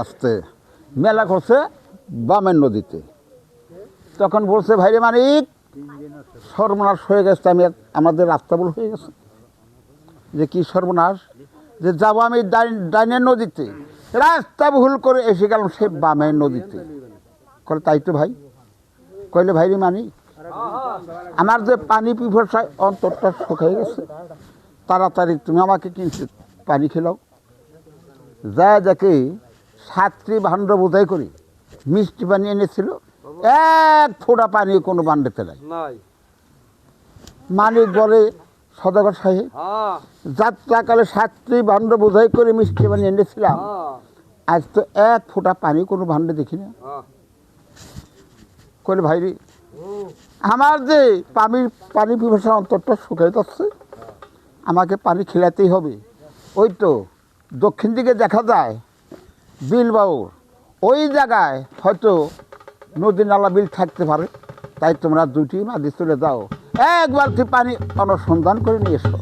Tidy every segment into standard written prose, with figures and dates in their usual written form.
আসতে মেলা করছে বামের নদীতে। তখন বলছে ভাইরে মানিক সর্বনাশ হয়ে গেছে, আমাদের রাস্তা ভুল হয়ে গেছে। যে কি সর্বনাশ, যে যাবো আমি ডাইনের নদীতে, রাস্তা ভুল করে এসে গেলাম সে বামের নদীতে। কলে তাই তো ভাই, কইলে ভাইরে মানিক আমার যে পানি পিপাসায় অন্তরটা শুকিয়ে গেছে, তাড়াতাড়ি তুমি আমাকে কিনছে পানি খেলাও। যা যাকে 7টি ভাণ্ড বোঝাই করি মিষ্টি পানি এনেছিল, এক ফোঁটা পানি কোনো ভাণ্ডেতে নাই। মানিক বলে সদাগর সাহেব, যাত্রাকালে 7টি ভাণ্ড বোঝাই করে মিষ্টি পানি এনেছিলাম, আজ তো এক ফোঁটা পানি কোনো ভাণ্ডে দেখি না। কইলে ভাইরে আমার যে পানি পিপাসা অন্তরটা শুকিয়ে যাচ্ছে, আমাকে পানি খেলাতেই হবে। ওই তো দক্ষিণ দিকে দেখা যায় বিলবাউর, ওই জায়গায় হয়তো নদী নালা বিল থাকতে পারে, তাই তোমরা 2টি মাঝি চলে যাও, এক বালতি পানি অনুসন্ধান করে নিয়ে এসো।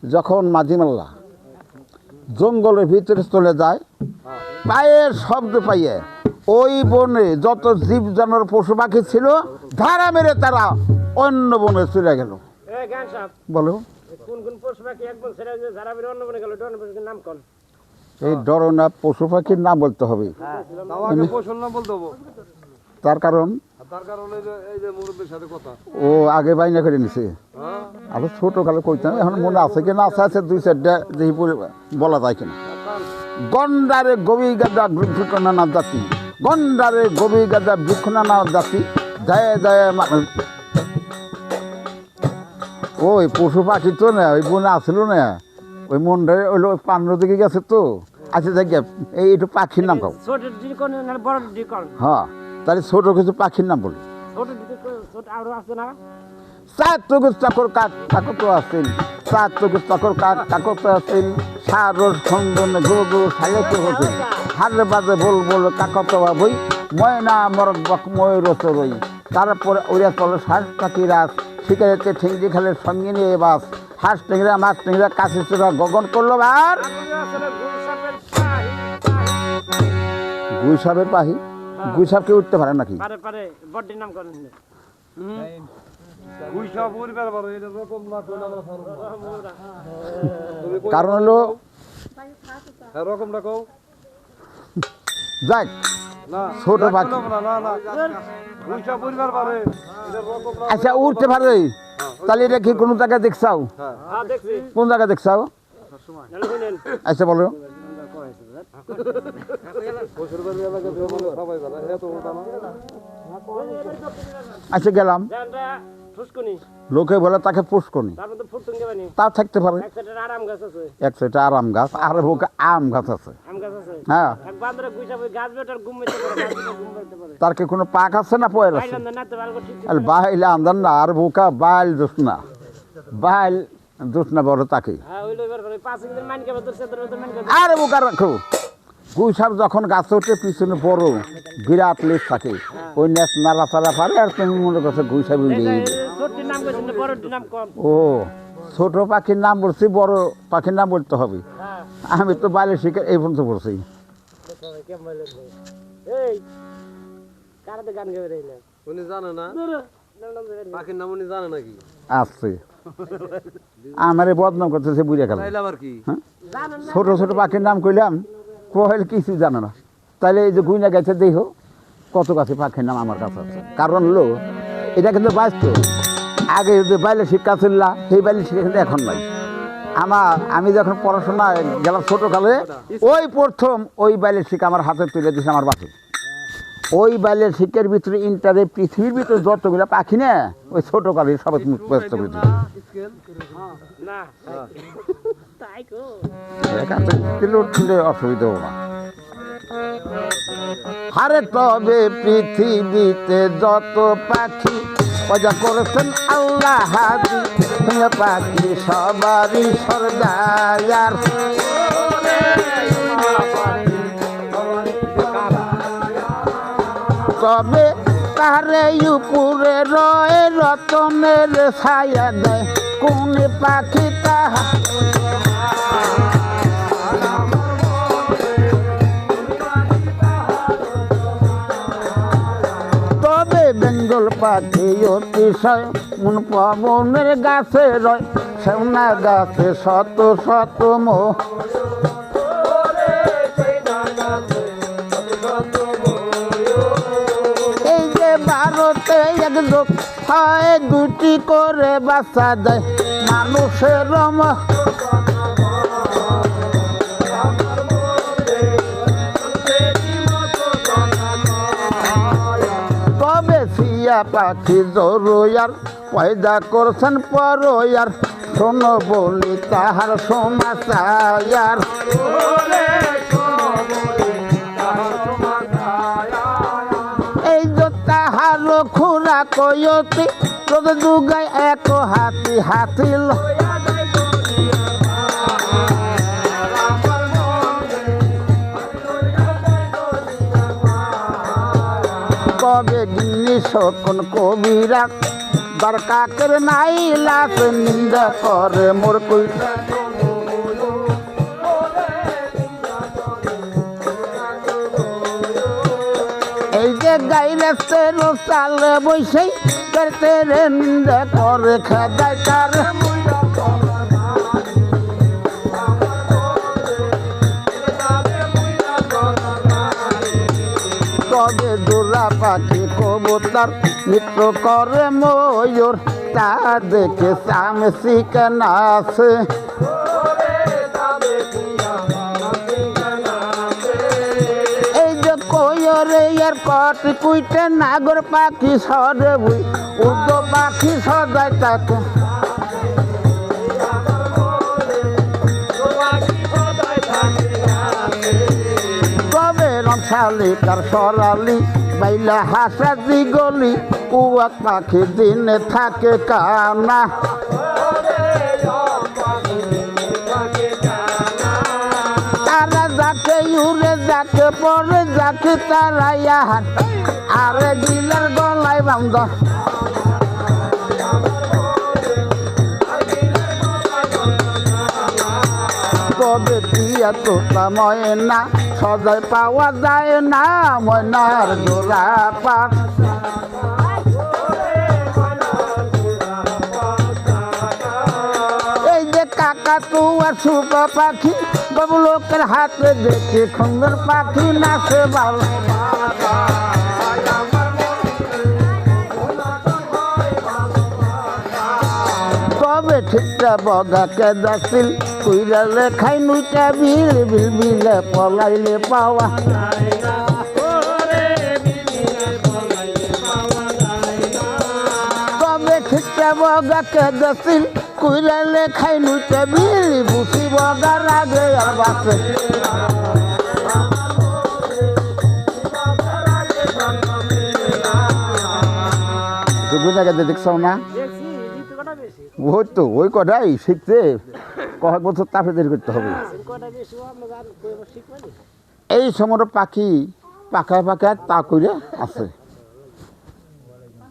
যখন মাঝি মাল্লা জঙ্গলের ভিতরে চলে যায়, পায়ের শব্দ পাইয়ে ওই বনে যত জীব জানোয়ার পশু পাখি ছিল ধারা মেরে তারা অন্য বনে চলে গেল। বলো এই ডরনা পশু পাখির নাম বলতে হবে। তার কারণ ও আগে বাইনা করে নিছে, আরো ছোট কালে কইতাম, এখন মনে আছে কি না আছে 2-4টা দেখি বলা যায় কিনা। গন্ডারে গবি গাদা বৃক্ষ নানা জাতি, গন্ডারে গবি গাদা বৃক্ষ নানা জাতি, দায়ে দায়ে ওই পশু পাখি তো না ওই বনে আসছিল না, ওই মনটারে ওই পান্ন দিকে গেছে তো। আচ্ছা দেখ এই একটু পাখির নাম খাও। হ্যাঁ তাহলে ছোট কিছু পাখির নাম বলি। চাকর কাকত আছেন, চাকর কাকত আছেন, সারস খন্দন গো সালেকে হতেন, হারে বাজে বল বল কাকত বই, ময়না মরক বক ময়ূর চরই। তারপরে ওরা চলে শ্বাস পাখি রাস, শিকারেতে ঠেঙ্গি খালের সঙ্গে নিয়ে বাস, হাঁস টেংরা মাছ টেংরা কাছে চোরা গগন করলো। আর গুইসাপের পাহি, গুইসাপ কেউ উঠতে পারে নাকি? কারণ হলো যাক ছোট পাখি, আচ্ছা উঠতে পারে, তাহলে এটা কি কোনো জায়গায় দেখছাও? কোন জায়গায় দেখছাও? আচ্ছা বলো। আচ্ছা গেলাম, লোকে বলে তাকে পুষ্কনি, তা থাকতে পারে। এক সাইডে আরাম গাছ আর বুকে আম গাছ আছে। হ্যাঁ তার কি কোনো পাক আছে না পয়ের আছে? বাইল আন্দান না আর বুকা বাইল জোসনা, বাইল জোসনা বড় তাকে আর বুকা রাখো। গুইসাপ যখন গাছে ওঠে পিছনে বড় বিরাট লেজ থাকে, ওই নেচ নাড়াচাড়া পারে আর তুমি মনে করছো গুইসাপ উড়ে। ও ছোট পাখির নাম বলছি, বড় পাখির নাম বলতে হবে। আমি তো বাইরে শিখে এই পর্যন্ত বলছি। আছে আমারে বদনাম করতেছে বুঝে গেল। ছোট ছোট পাখির নাম কইলাম, কইলে কিছু জানে না। তাইলে এই যে গুইনা গেছে দেখো কত গাছে পাখির নাম আমার কাছে আছে। কারণ হলো এটা কিন্তু বাস্তব, আগে যে বাইলে শিক্ষা ছিল সেই বাইলে শিক্ষা কিন্তু এখন নাই। আমি যখন পড়াশোনায় গেলাম ছোটকালে, ওই প্রথম ওই বাইলের শিক্ষা আমার হাতে তুলে দিয়েছে আমার বাসে। ওই বাইলের শিক্ষার ভিতরে ইন্টারে পৃথিবীর ভিতরে যতগুলো পাখি না ওই ছোটকালে সবাই ব্যস্ত করে দিল। অসুবিধা হবো না। হারে তবে পৃথিবীতে যত পাখি পয়সা করেছেন আল্লাহ হাজি, পাখি সবারই সরদার। তবে তারে উপরে রয় রতনের ছায়া দেয় কোন পাখি তাহা দোল পাখি অতিশয় মন পবনের গাছে রয় শ্যাওনা গাছে শত শত মোহ এই যে ভারতে এক লোক হয় দুটি করে বাচ্চা দেয় মানুষের তবে সিয়া পাখি জরুয়ার পয়দা করছেন পরয়ার শোনো বলি তাহার সমাচার এই যে তাহার খুরা কয়তি তোদ দুগায় এক হাতি হাতিল কবে গিন্নি সকন কবিরা দরকাকের নাই লাশ নিন্দা করে মোর কই এই যে গাইলে তেরো সালে বৈশাই করতে রে নিন্দা করে খেদায় তার তবে জোড়া পাখি কবুতর মিত্র করে ময়ূর তা দেখে সামে শিকানা আছে এই যে কয়রে এর কট কুইটে নাগর পাখি সরে বুই উর্দো পাখি সদায় তাকে শালি তার সরালি বাইলা হাসা দিগলি কুয়াক পাখি দিনে থাকে কানা তারা যাকে উড়ে যাকে পরে যাকে তারা ইয়াহার আরে গিলার গলায় বান্ধ তবে দিয়া তোতা ময়না সদায় পাওয়া যায় না ময়নার জোড়া পাট এই যে কাকা তুয়া সুখ পাখি বাবু লোকের হাতে দেখে সুন্দর পাখি নাচে ভালো তবে ঠিকটা বগাকে দাসিল কইরা লেখাই নুইটা বিল বিল বিলে পলাইলে পাওয়া তবে ঠিকটা বগাকে দাসিল কইরা লেখাই নুইটা বিল বুঝি বগার আগে আর বাসে দেখছো না ওই তো ওই কটাই শিখতে কয়েক বছর তাপে দেরি করতে হবে এই সময় পাখি পাখায় পাখায় তা করে আছে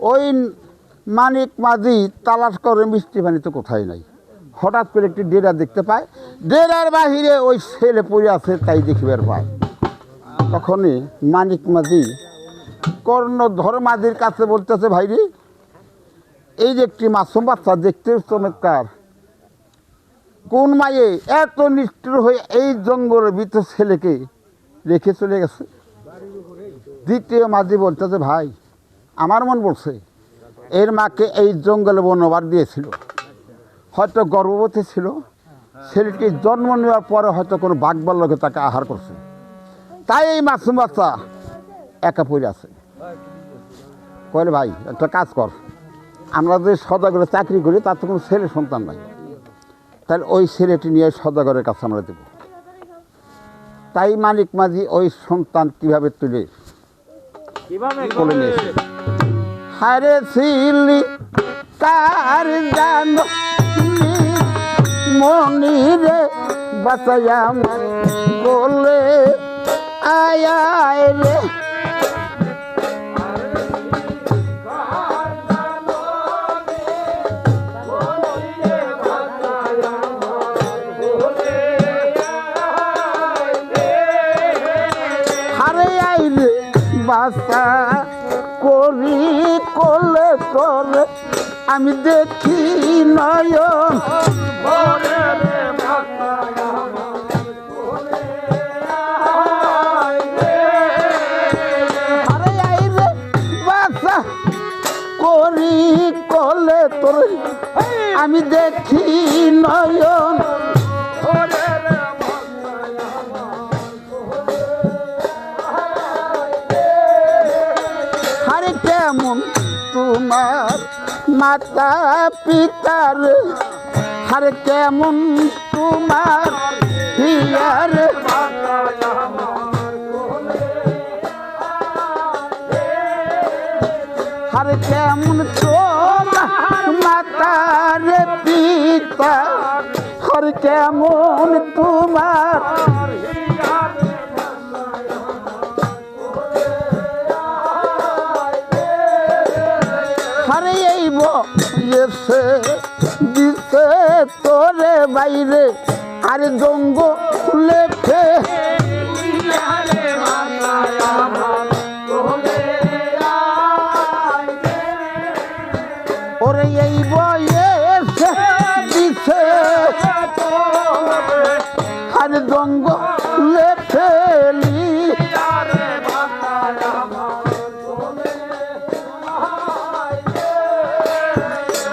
ওই মানিক মাঝি তালাশ করে মিষ্টি পানি তো কোথায় নাই হঠাৎ করে একটি ডেরা দেখতে পায় ডেরার বাহিরে ওই ছেলে পড়ে আছে তাই দেখিবার পায় তখনই মানিক মাঝি কর্ণধর মাঝির কাছে বলতেছে ভাইরে এই যে একটি মাসুম বাচ্চা দেখতে চমৎকার কোন মায়ে এত নিষ্ঠুর হয়ে এই জঙ্গলের ভিতর ছেলেকে রেখে চলে গেছে দ্বিতীয় মাঝি বলতেছে ভাই আমার মন বলছে এর মাকে এই জঙ্গলে বনবার দিয়েছিল হয়তো গর্ভবতী ছিল ছেলেটি জন্ম নেওয়ার পরে হয়তো কোনো বাঘবাল্যকে তাকে আহার করছে তাই এই মাসুম বাচ্চা একা পড়ে আছে কইলে ভাই একটা কাজ কর আমরা যে সদাগরে চাকরি করি তার তো কোনো ছেলে সন্তান নাই তাহলে ওই ছেলেটি নিয়ে সদাগরের কাছে আমরা দেব তাই মানিক মাঝি ওই সন্তান কিভাবে তুলে কোলে নিয়েছে হারে ছিলি কার জানো মনি রে বাঁচাইয়া বলে আয় আয় রে বাসা করি করলে তোরে আমি দেখি নয়ন আরে আই রে বাসা করি করলে তোরে আমি দেখি নয়ন আরে কেমন তোমার মাতা পিতার আরে কেমন তোমার হিয়ার আরে কেমন তোমার মাতার পিতা আরে কেমন তোমার আরে এই বয়সে দিতে তোরে বাইরে আরে জঙ্গলে ওরে এই বয়সে দিতে আরে জঙ্গলে ফেলি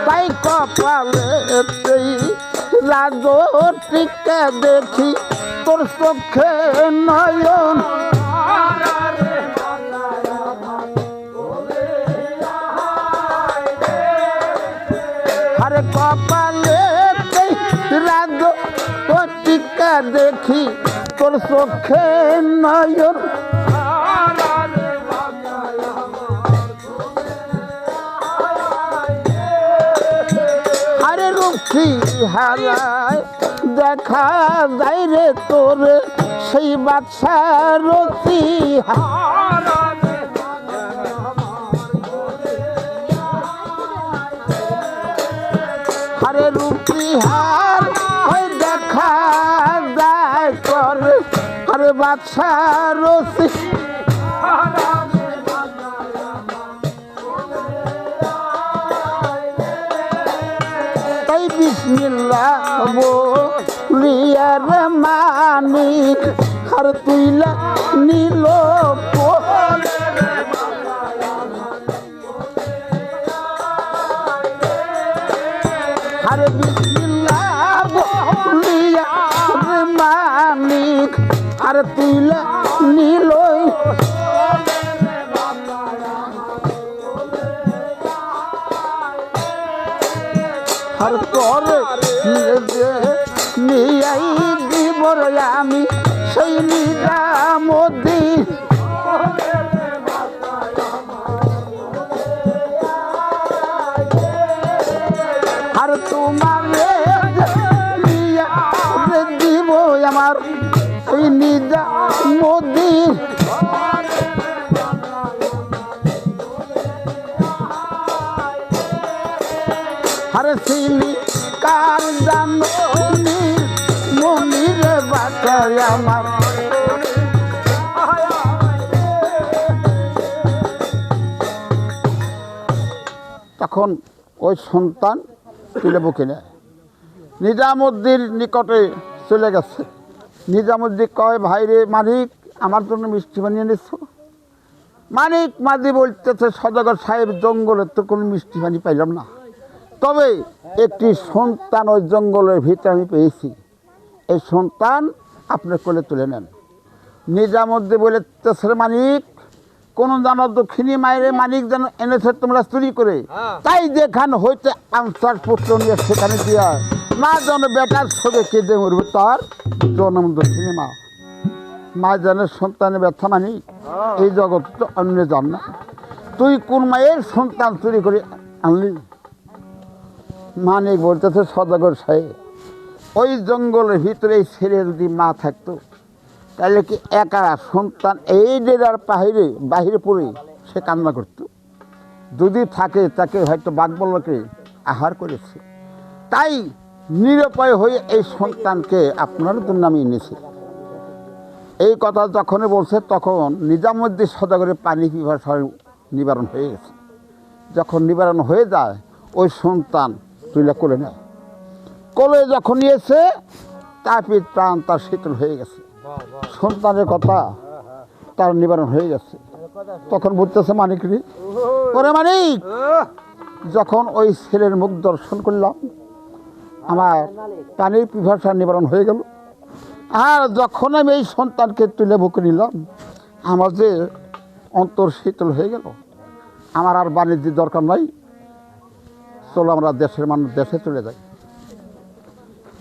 তাই কপালেতেই রাজটিকে দেখি তোর চোখে নয়ন আরে কপালেতেই রাজটিকে দেখি তোর চোখে নয়ন আরে রূপসী হারায় দেখা যায় রে তোর সেই বাদশা রতি আরে রূপসী হার ওই দেখা যায় তোর আরে বাদশা রতি তাই বিসমিল্লাহ বলিয়ার মানিক আর তুইলা নীল আরে বিসমিল্লাহ বলিয়ার মানিক আর তুইলা নীল আর তোরে নিয়াই দিব আমি সেই নিজামতি আর তোমার দিব আমার ওই নিজামতি আরে সিলি কার জানি মনির বাচ্চায় আমার তখন ওই সন্তান তুলে বুকে নেয় নিজামুদ্দির নিকটে চলে গেছে নিজামুদ্দিন কয় ভাইরে মানিক আমার জন্য মিষ্টি বানিয়ে নিচ্ছ মানিক মাঝি বলতেছে সদাগর সাহেব জঙ্গলে তো কোনো মিষ্টি পানি পাইলাম না তবে একটি সন্তান ওই জঙ্গলের ভিতরে আমি পেয়েছি এই সন্তান আপনার কোলে তুলে নেন নিজামুদ্দিন বলেছে মানিক কোন জানো দক্ষিণী মায়ের মানিক যেন এনেছে তোমরা চুরি করে তাই যেখান হইতে আনসার পুত্র নিয়ে সেখানে দিয়া মা যেন বেটার ছবি কেঁদে মরবে তার জন্ম দক্ষিণী মা মা যেন সন্তানের ব্যথা মানিক এই জগৎ তো অন্য জান না তুই কোন মায়ের সন্তান চুরি করে আনলি মানিক বলতেছে সদাগর সাহেব ওই জঙ্গলের ভিতরে এই ছেলে যদি মা থাকতো তাহলে কি একা সন্তান এই ডেরার বাহিরে পড়ে সে কান্না করত যদি থাকে তাকে হয়তো বাঘবল্লকে আহার করেছে তাই নিরুপায় হয়ে এই সন্তানকে আপনার জন্য আমি এনেছি এই কথা যখনই বলছে তখন নিজামুদ্দিন সদাগরে পানি পিপাসার নিবারণ হয়ে গেছে। যখন নিবারণ হয়ে যায় ওই সন্তান তুলে কোলে নেয়। কোলে যখন নিয়েছে তার প্রাণ তার শীতল হয়ে গেছে, সন্তানের কথা তার নিবারণ হয়ে গেছে। তখন বলতেছে মানিক রে, ওরে মানিক, যখন ওই ছেলের মুখ দর্শন করলাম আমার পানির পিপাসা নিবারণ হয়ে গেল। আর যখন আমি এই সন্তানকে তুলে বুকে নিলাম আমার যে অন্তর শীতল হয়ে গেল। আমার আর বাণিজ্যের দরকার নাই, চলো আমরা দেশের মানুষ দেশে চলে যাই।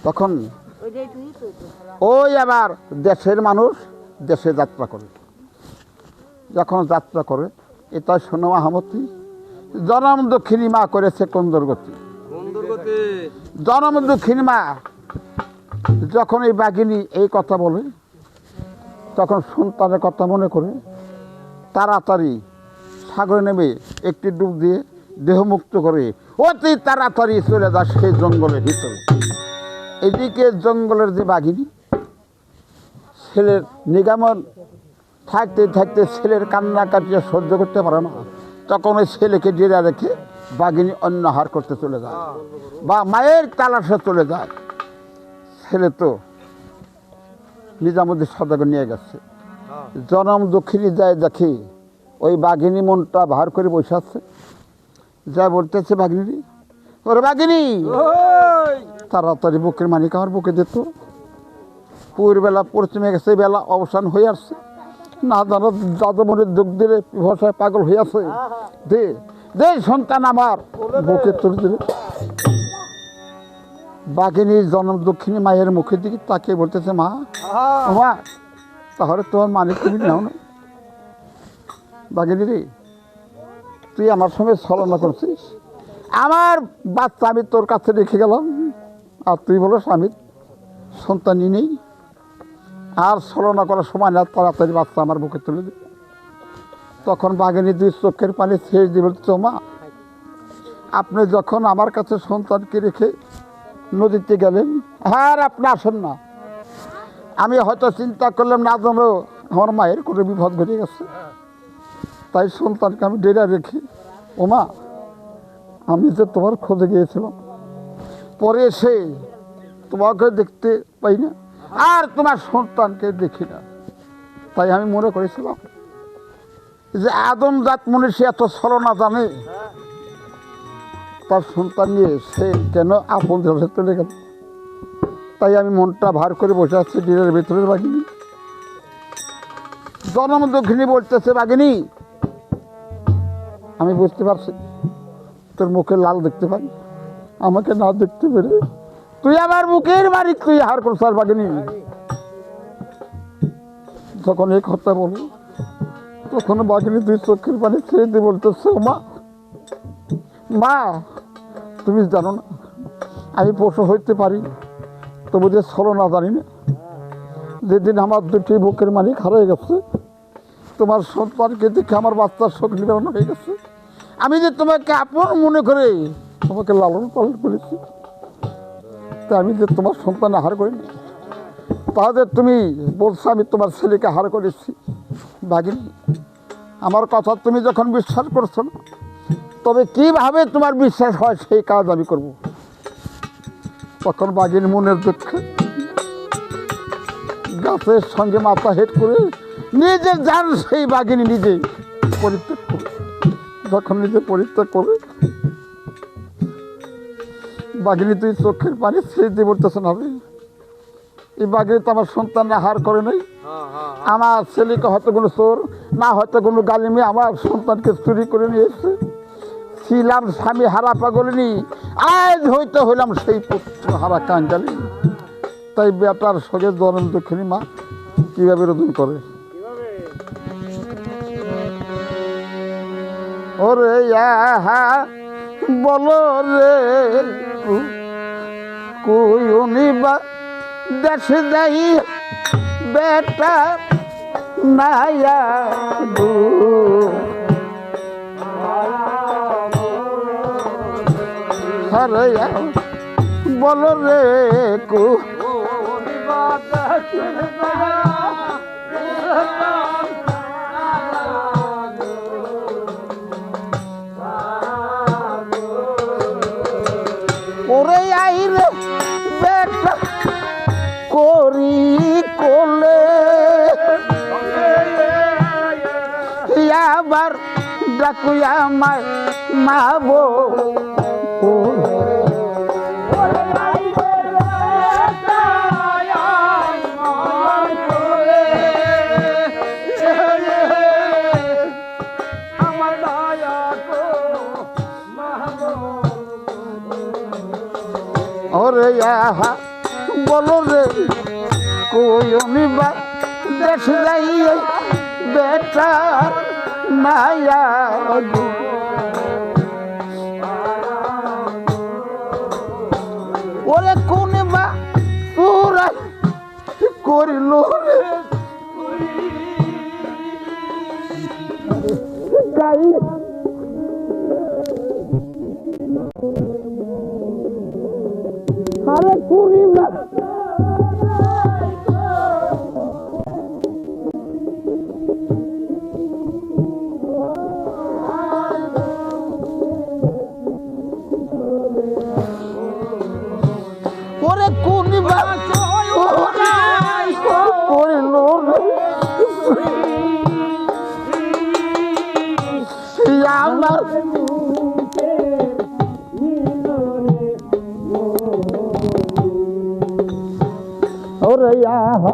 তখন ওই আবার দেশের মানুষ দেশে যাত্রা করে। যখন যাত্রা করে এটা শোনো আহমতি, জনম দক্ষিণী মা করেছে কন্দরগতি। জনম দক্ষিণী মা যখন এই বাঘিনী এই কথা বলে তখন সন্তানের কথা মনে করে তাড়াতাড়ি সাগরে নেমে একটি ডুব দিয়ে দেহমুক্ত করে অতি তাড়াতাড়ি চলে যায় সেই জঙ্গলের ভিতরে। এদিকে জঙ্গলের যে বাঘিনী, ছেলের নিগামন থাকতে থাকতে ছেলের কান্নাকাটি সহ্য করতে পারে না, তখন ওই ছেলেকে জেরা রেখে বাঘিনী অন্য হার করতে চলে যায় বা মায়ের তালাশে চলে যায়। ছেলে তো নিজামুদ্দিন সদাগর নিয়ে গেছে। জনম দক্ষিণী যায় দেখি ওই বাঘিনী মনটা ভার করে বসে আছে। যা বলতেছে বাঘিনী, ওরে বাঘিনী, তাড়াতাড়ি বুকের মানিক আমার বুকে দিত। পুরবেলা পশ্চিমে গেছে, বেলা অবসান হয়ে আসছে, না জানো দাদা মনের দুঃখ দিলে ভাষায় পাগল হয়ে আছে, দে দে সন্তান আমার বুকে তুলে দিলে। বাঘিনীর জনম দক্ষিণী মায়ের মুখের দিকে তাকে বলতেছে, মা মা, তাহলে তোমার মানিক তুমি নাও না। বাঘিনী রে, তুই আমার সঙ্গে ছলনা করছিস, আমার বাচ্চা আমি তোর কাছে রেখে গেলাম আর তুই বলো স্বামীর সন্তানই নেই। আর ছলনা করার সময় না, তাড়াতাড়ি বাচ্চা আমার বুকে তুলে দিল। তখন বাঘিনী দুই চোখের পানি ছেড়ে দিয়ে বলতো, মা আপনি যখন আমার কাছে সন্তানকে রেখে নদীতে গেলেন, আর আপনি আসেন না, আমি হয়তো চিন্তা করলাম না জানো আমার মায়ের কোনো বিপদ ঘটে গেছে, তাই সন্তানকে আমি ডেরা রেখে ও মা আমি যে তোমার খোঁজে গিয়েছিলাম, পরে এসে তোমাকে দেখতে পাই না আর তোমার সন্তানকে দেখি না, তাই আমি মনে করেছিলাম যে আদম জাত মনীষী এত ছলনা জানে, তার সন্তান নিয়ে সে কেন আপন দেশে চলে গেল। তাই আমি মনটা ভার করে বসে আছি ডিরের ভেতরের বাঘিনী। জনম দক্ষিণী বলতেছে, বাঘিনী আমি বুঝতে পারছি তোর মুখে লাল দেখতে পাই, আমাকে না দেখতে পেরে তুই আমার মুখের বাড়ি তুই হার করছার বাঘিনী। যখন এই কথা বলো তখন বাঘিনী দুই চোখের পানি ছেড়ে দিয়ে বলতেছে, মা মা তুমি জানো না আমি পশু হইতে পারি, তবু যে ছলনা জানি না। যেদিন আমার দুটি বুকের মালিক হারিয়ে গেছে, তোমার সন্তানকে দেখে আমার বাচ্চার শোক নিবারণ হয়ে গেছে। আমি যে তোমাকে আপন মনে করে তোমাকে লালন পালন করেছি, তা আমি যে তোমার সন্তান আহার করিনি, তাহলে তুমি বলছো আমি তোমার ছেলেকে আহার করেছি। বাঘিনী আমার কথা তুমি যখন বিশ্বাস করছো না, তবে কিভাবে তোমার বিশ্বাস হয় সেই কাজ আমি করব। তখন বাঘিনীর মনের দুঃখে গাছের সঙ্গে মাথা হেঁট করে নিজে যান সেই বাঘিনী নিজে পরিত্যাগ করে। যখন নিজে পরিত্যাগ করে বাঘিনী তুই চোখের পানি ছেড়ে দিয়ে বলতেছে, না রে এই বাঘিনী তো আমার সন্তান আহার করে নাই, আমার ছেলেকে হয়তো কোনো চোর না হয়তো কোনো গালিমে আমার সন্তানকে চুরি করে নিয়ে এসছে। ছিলাম স্বামী হারা পাগলিনী, আজ হইতে হইলাম সেই পুত্র হারা কাঙ্গালি। তাই বেটার সঙ্গে জনম দক্ষিণী মা কিভাবে রোদন করে। ওরে বলো রে কই বা দেশে যাই বেটা নাইয়া গো, বলো রে কো ডাকুই আমায় মা বো ওরে আহা বলো রে কই অনিবা দেশ যাই বেটা মায়া ওরে কোন বা তোরা করিল গাই আরে করিবা ওরে কোনিবা করিল আমার ওরে আহা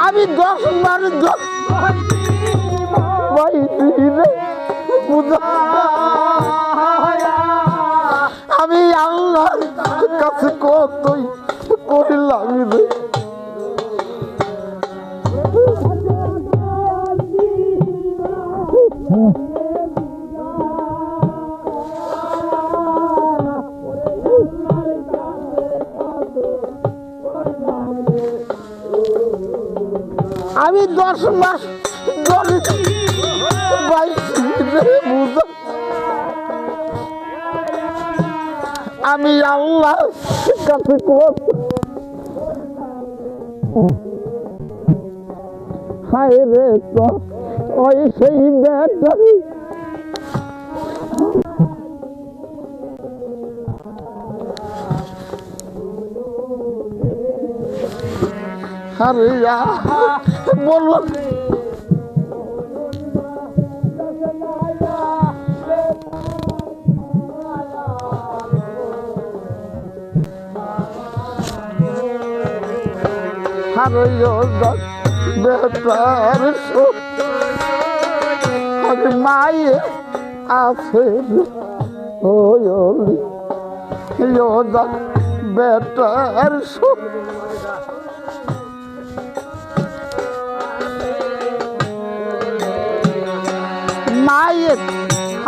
আমি 10 বার আমি আল্লাহর কাছে কতই করিলাম রে আমি 10 মাস আমি আল্লাহ কাছে হায় রে তো ওই সেই বেটা আরে বলুন বেটার মায়ে আছে বেটার মায়ের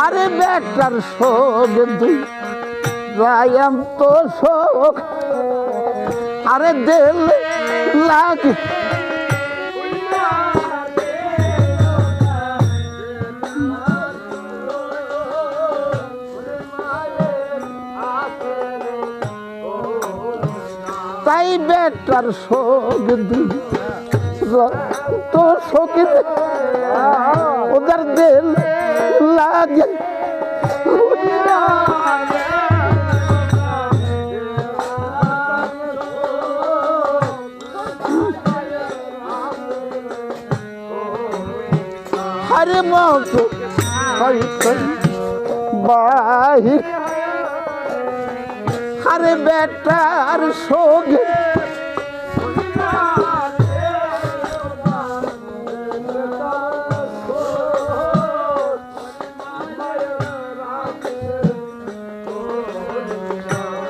আরে বেটার শোক দুই রায়াম তো শোক আরে দিল লাগে তাই বেটার শোক দুই তো শোকে ওদের দিল লাগে আরে মত বাহির আরে বেটার সঙ্গে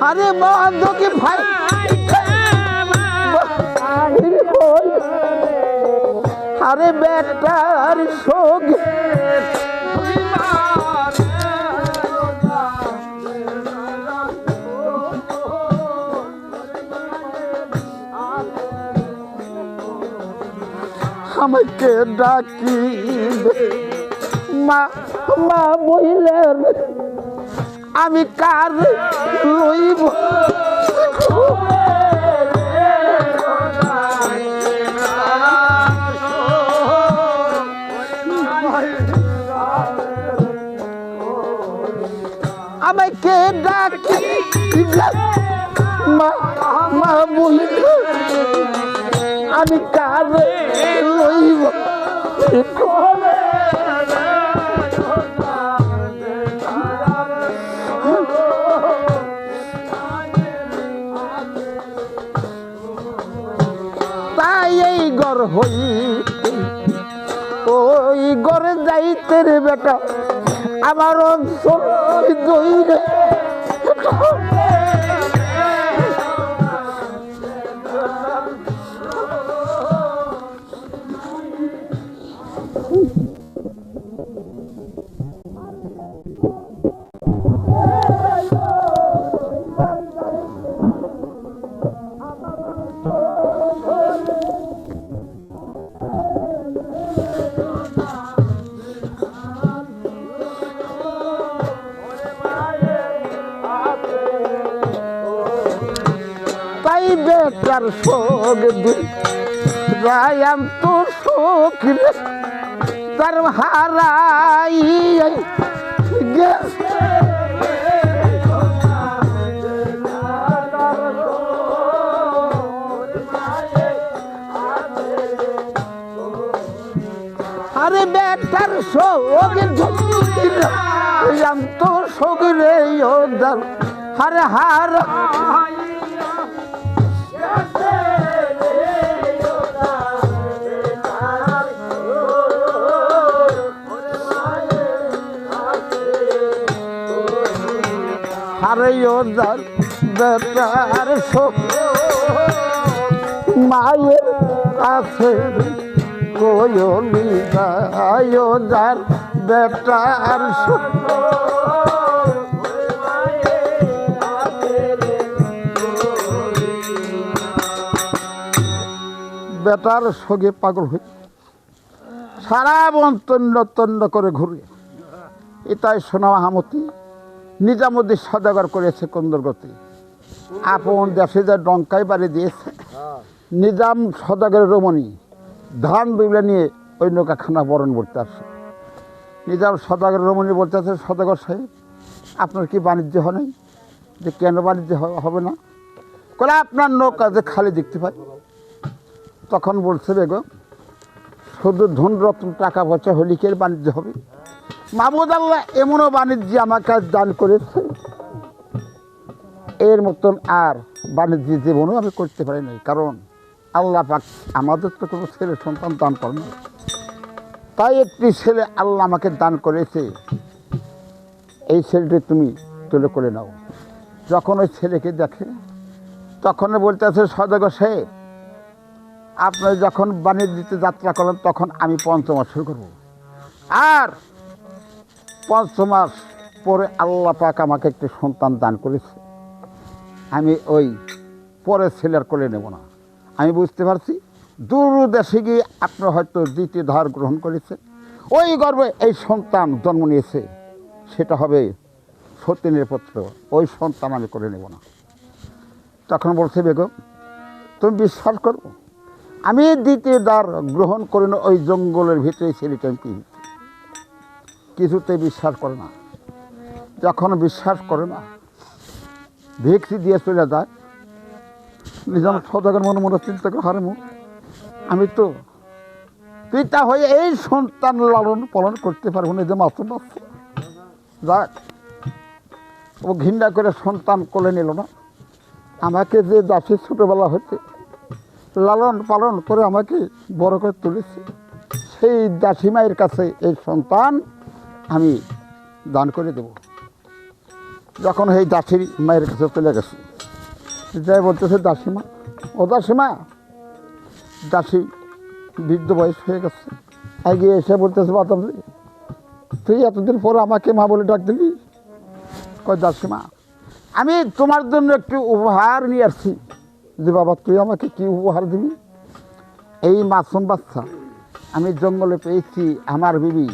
আরে বন্ধুকে ভাই আরে বেটার সঙ্গে আমাকে ডাকি মা মা বইলেন আমি কার লইব মা মা বলি আমি কারে লইব তাই এই ঘর হই ওই ঘরে যাইতে রে বেটা আমার অঞ্চল দইরে বেটার শোক রায়াম তো শোক তার হারাই আরে বেটার শোক রায়াম তো শোক রে হারে হারা আরে ওদার বেটার মায়ের আছে কোয়লি ওদার বেটার বেটার সঙ্গে পাগল হয়ে সারা বন তন্ন তন্ন করে ঘুরে এটাই সোনা মাহামতি নিজামুদ্দিন সদাগর করেছে কুন্দরগতি আপন দেশে যা ডঙ্কাই বাড়ি দিয়েছে নিজাম সদাগরের রমণী ধান দুইলা নিয়ে ওই নৌকাখানা বরণ করতে আসে নিজাম সদাগরের রমণী বলতে আছে সদাগর সাহেব আপনার কি বাণিজ্য হয় নাই যে কেন বাণিজ্য হবে না বলে আপনার নৌকা যে খালি দেখতে পাই তখন বলছে বেগম শুধু ধন রত্ন টাকা পয়সা হলিকের বাণিজ্য হবে মাহমুদ আল্লাহ এমনও বাণিজ্য আমাকে দান করেছে এর মতন আর বাণিজ্য জীবনও আমি করতে পারি নাই কারণ আল্লাহ পাক আমাদের তো কোনো ছেলে সন্তান দান করে না তাই একটি ছেলে আল্লাহ আমাকে দান করেছে এই ছেলেটি তুমি তুলে করে নাও যখন ওই ছেলেকে দেখে তখন বলতেছে সদাগর সাহেব আপনি যখন বাণিজ্যতে যাত্রা করেন তখন আমি 5 মাস শুরু করব আর 5 মাস পরে আল্লাহ পাক আমাকে একটি সন্তান দান করেছে আমি ওই পরের ছেলের কোলে নেব না আমি বুঝতে পারছি দূর দেশে গিয়ে আপনি হয়তো দ্বিতীয় ধার গ্রহণ করেছেন ওই গর্বে এই সন্তান জন্ম নিয়েছে সেটা হবে সতীনের পুত্র ওই সন্তান আমি করে নেব না তখন বলছে বেগম তুমি বিশ্বাস করো আমি দ্বিতীয় দ্বার গ্রহণ করি না ওই জঙ্গলের ভিতরে ছেলেটা আমি কিছুতেই বিশ্বাস করে না যখন বিশ্বাস করে না ভেক্সি দিয়ে চলে যায় নিজাম সদাগর মনে মনে চিন্তা করে হারে মুখ আমি তো পিতা হয়ে এই সন্তান লালন পালন করতে পারবো না যে মাসুম বাচ্চা যাক ও ঘৃণা করে সন্তান কোলে নিল না আমাকে যে দাসী ছোটোবেলা হতে লালন পালন করে আমাকে বড় করে তুলেছে সেই দাসী মায়ের কাছে এই সন্তান আমি দান করে দেব যখন এই দাসীর মায়ের কাছে চলে গেছে যাই বলতেছে দাসীমা ও দাসীমা দাসী বৃদ্ধ বয়স হয়ে গেছে এগিয়ে এসে বলতেছে বাতাবলি তুই এতদিন পর আমাকে মা বলে ডাক দিবি কয় দাসীমা আমি তোমার জন্য একটি উপহার নিয়ে আসছি যে বাবা তুই আমাকে কি উপহার দিবি এই মাসুম বাচ্চা আমি জঙ্গলে পেয়েছি আমার বিবি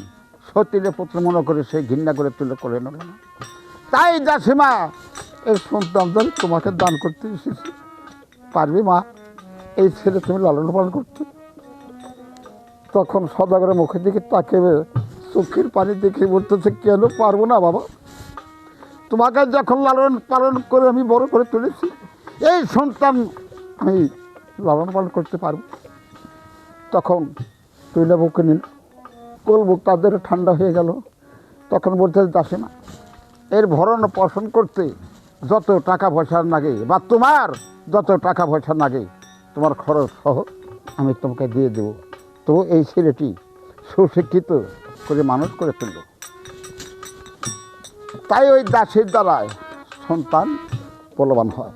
সতীরে পুত্র মনে করে সে ঘৃণা করে তুলে করে নেব না তাই দাসীমা এই সন্তান তোমাকে দান করতে এসেছি পারবি মা এই ছেলে তুমি লালন পালন করতে তখন সদাগরের মুখের দিকে তাকে চোখের পানি দেখে বলতেছে কেন পারবো না বাবা তোমাকে যখন লালন পালন করে আমি বড় করে তুলেছি, এই সন্তান আমি লালন পালন করতে পারবো। তখন তুইলা বুকে নিল, কোল বুক তাদের ঠান্ডা হয়ে গেল। তখন বলতে দাসীমা, এর ভরণ পোষণ করতে যত টাকা পয়সা লাগে বা তোমার যত টাকা পয়সা লাগে তোমার খরচ সহ আমি তোমাকে দিয়ে দেব। তো এই ছেলেটি সুশিক্ষিত করে মানুষ করে ফেলল। তাই ওই দাসীর দ্বারায় সন্তান বলবান হয়।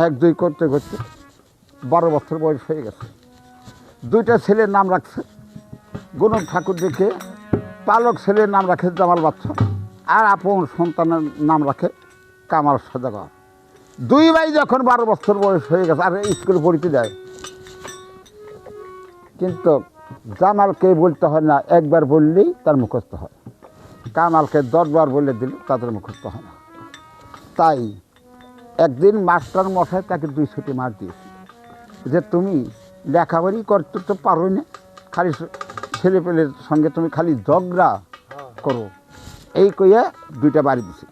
1-2 করতে করতে 12 বছর বয়স হয়ে গেছে। 2টা ছেলের নাম রাখছে গণক ঠাকুর দেখে। পালক ছেলের নাম রাখে জামাল বাচ্চা, আর আপন সন্তানের নাম রাখে কামাল সদাগর। 2 ভাই যখন 12 বছর বয়স হয়ে গেছে আর স্কুলে পড়তে যায়, কিন্তু জামালকে বলতে হয় না, একবার বললেই তার মুখস্থ হয়। কামালকে 10 বার বলে দিল তাদের মুখস্থ হয় না। তাই একদিন মাস্টার মশাই তাকে 2 ছুটি মার দিয়েছে যে তুমি লেখাপড়ি করতে তো পারো না, খালি ছেলেপেলের সঙ্গে তুমি খালি ঝগড়া করো। এই কইয়া 2টা বাড়ি দিছে।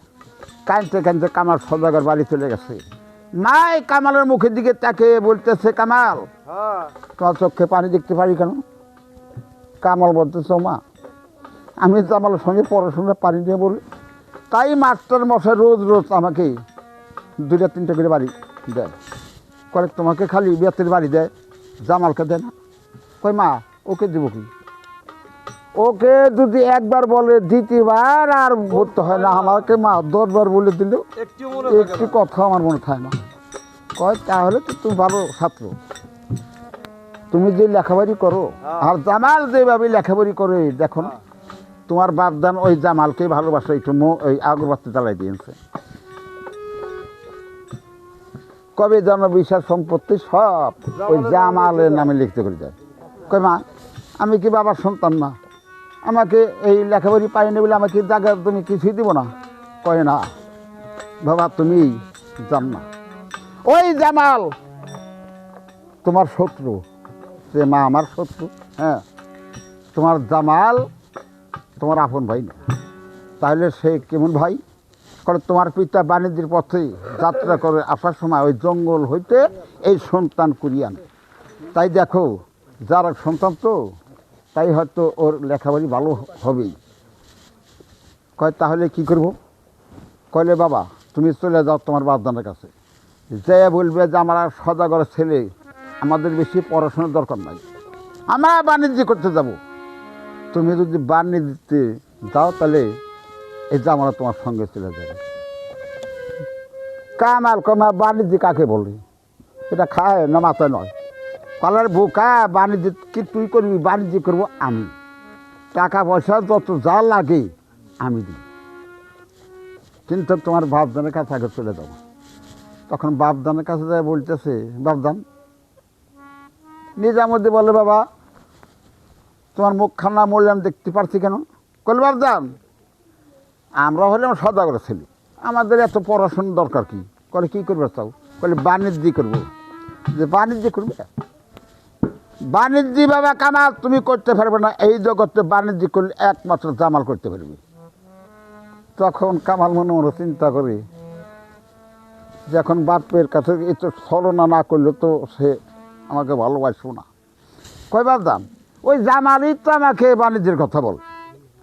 কাঁদতে কাঁদতে কামাল সদাগর বাড়ি চলে গেছে। মাই কামালের মুখের দিকে তাকে বলতেছে, কামাল তোমার চোখে পানি দেখতে পারি কেন? কামাল বলতেছে, মা আমি জামালের সঙ্গে পড়াশোনা পারি নিয়ে বলি, তাই মাস্টার মশাই রোজ রোজ আমাকে 2-3টা করে বাড়ি দেয়। করে তোমাকে খালি বেতের বাড়ি দেয়, জামালকে দেয় না। কই মা ওকে দেব কি? ওকে যদি একবার বলে 2বার আর বলতে হয় না, আমাকে মা 10 বার বলে দিলেও একটি কথা আমার মনে থাকে না। কয় তাহলে তো তুমি ভালো ছাত্র, তুমি যে লেখাপড়ি করো আর জামাল যেভাবে লেখাপড়ি করে দেখো না, তোমার বাপদান ওই জামালকে ভালোবাসা একটু ওই আগরবাতি জ্বালাই দিয়েছে। কবে যেন বিষয় সম্পত্তি সব ওই জামালের নামে লিখতে করে যায়। কয় মা আমি কি বাবার সন্তান না? আমাকে এই লেখাপড়ি পাইনি বলে আমাকে জায়গা তুমি কিছুই দিব না? কয় না বাবা, তুমি জান না, ওই জামাল তোমার শত্রু। সে মা আমার শত্রু? হ্যাঁ, তোমার জামাল তোমার আপন ভাই না। তাহলে সে কেমন ভাই? করে তোমার পিতা বাণিজ্যের পথে যাত্রা করে আসার সময় ওই জঙ্গল হইতে এই সন্তান কুড়িয়ে আনে। তাই দেখো যার সন্তান তো, তাই হয়তো ওর লেখাপড়ি ভালো হবেই। কয় তাহলে কি করব? কইলে বাবা তুমি চলে যাও তোমার বাপদানের কাছে, যে বলবে যে আমার সদাগরের ছেলে, আমাদের বেশি পড়াশোনার দরকার নাই, আমরা বাণিজ্য করতে যাব। তুমি যদি বাণিজ্যতে যাও তাহলে এই যে আমরা তোমার সঙ্গে চলে যাবে। কামাল কমা বাণিজ্য কাকে বলে? এটা খায় না মাথায় নয়। কলার বোকা, বাণিজ্য কি তুই করবি? বাণিজ্য করবো আমি, টাকা পয়সা যত যা লাগে আমি দিই, কিন্তু তোমার বাপদানের কাছে আগে চলে যাবো। তখন বাপদানের কাছে যায় বলতেছে, বাপদান নিজামুদ্দিন বলে, বাবা তোমার মুখখানা মূল্যায়ন দেখতে পারছি কেন? কল বাপদান আমরা হলাম সদাগরের ছেলে, আমাদের এত পড়াশোনার দরকার কি? করে কী করবে চাও? বলে বাণিজ্য করবো। যে বাণিজ্য করবে? বাণিজ্য বাবা কামাল তুমি করতে পারবে না, এই জগতে বাণিজ্য করলে একমাত্র জামাল করতে পারবে। তখন কামাল মনে মনে চিন্তা করে, যখন বাপের কাছে এত ছলনা না করলে তো সে আমাকে ভালোবাসবো না। কয় বাপদান ওই জামালই তো আমাকে বাণিজ্যের কথা বল।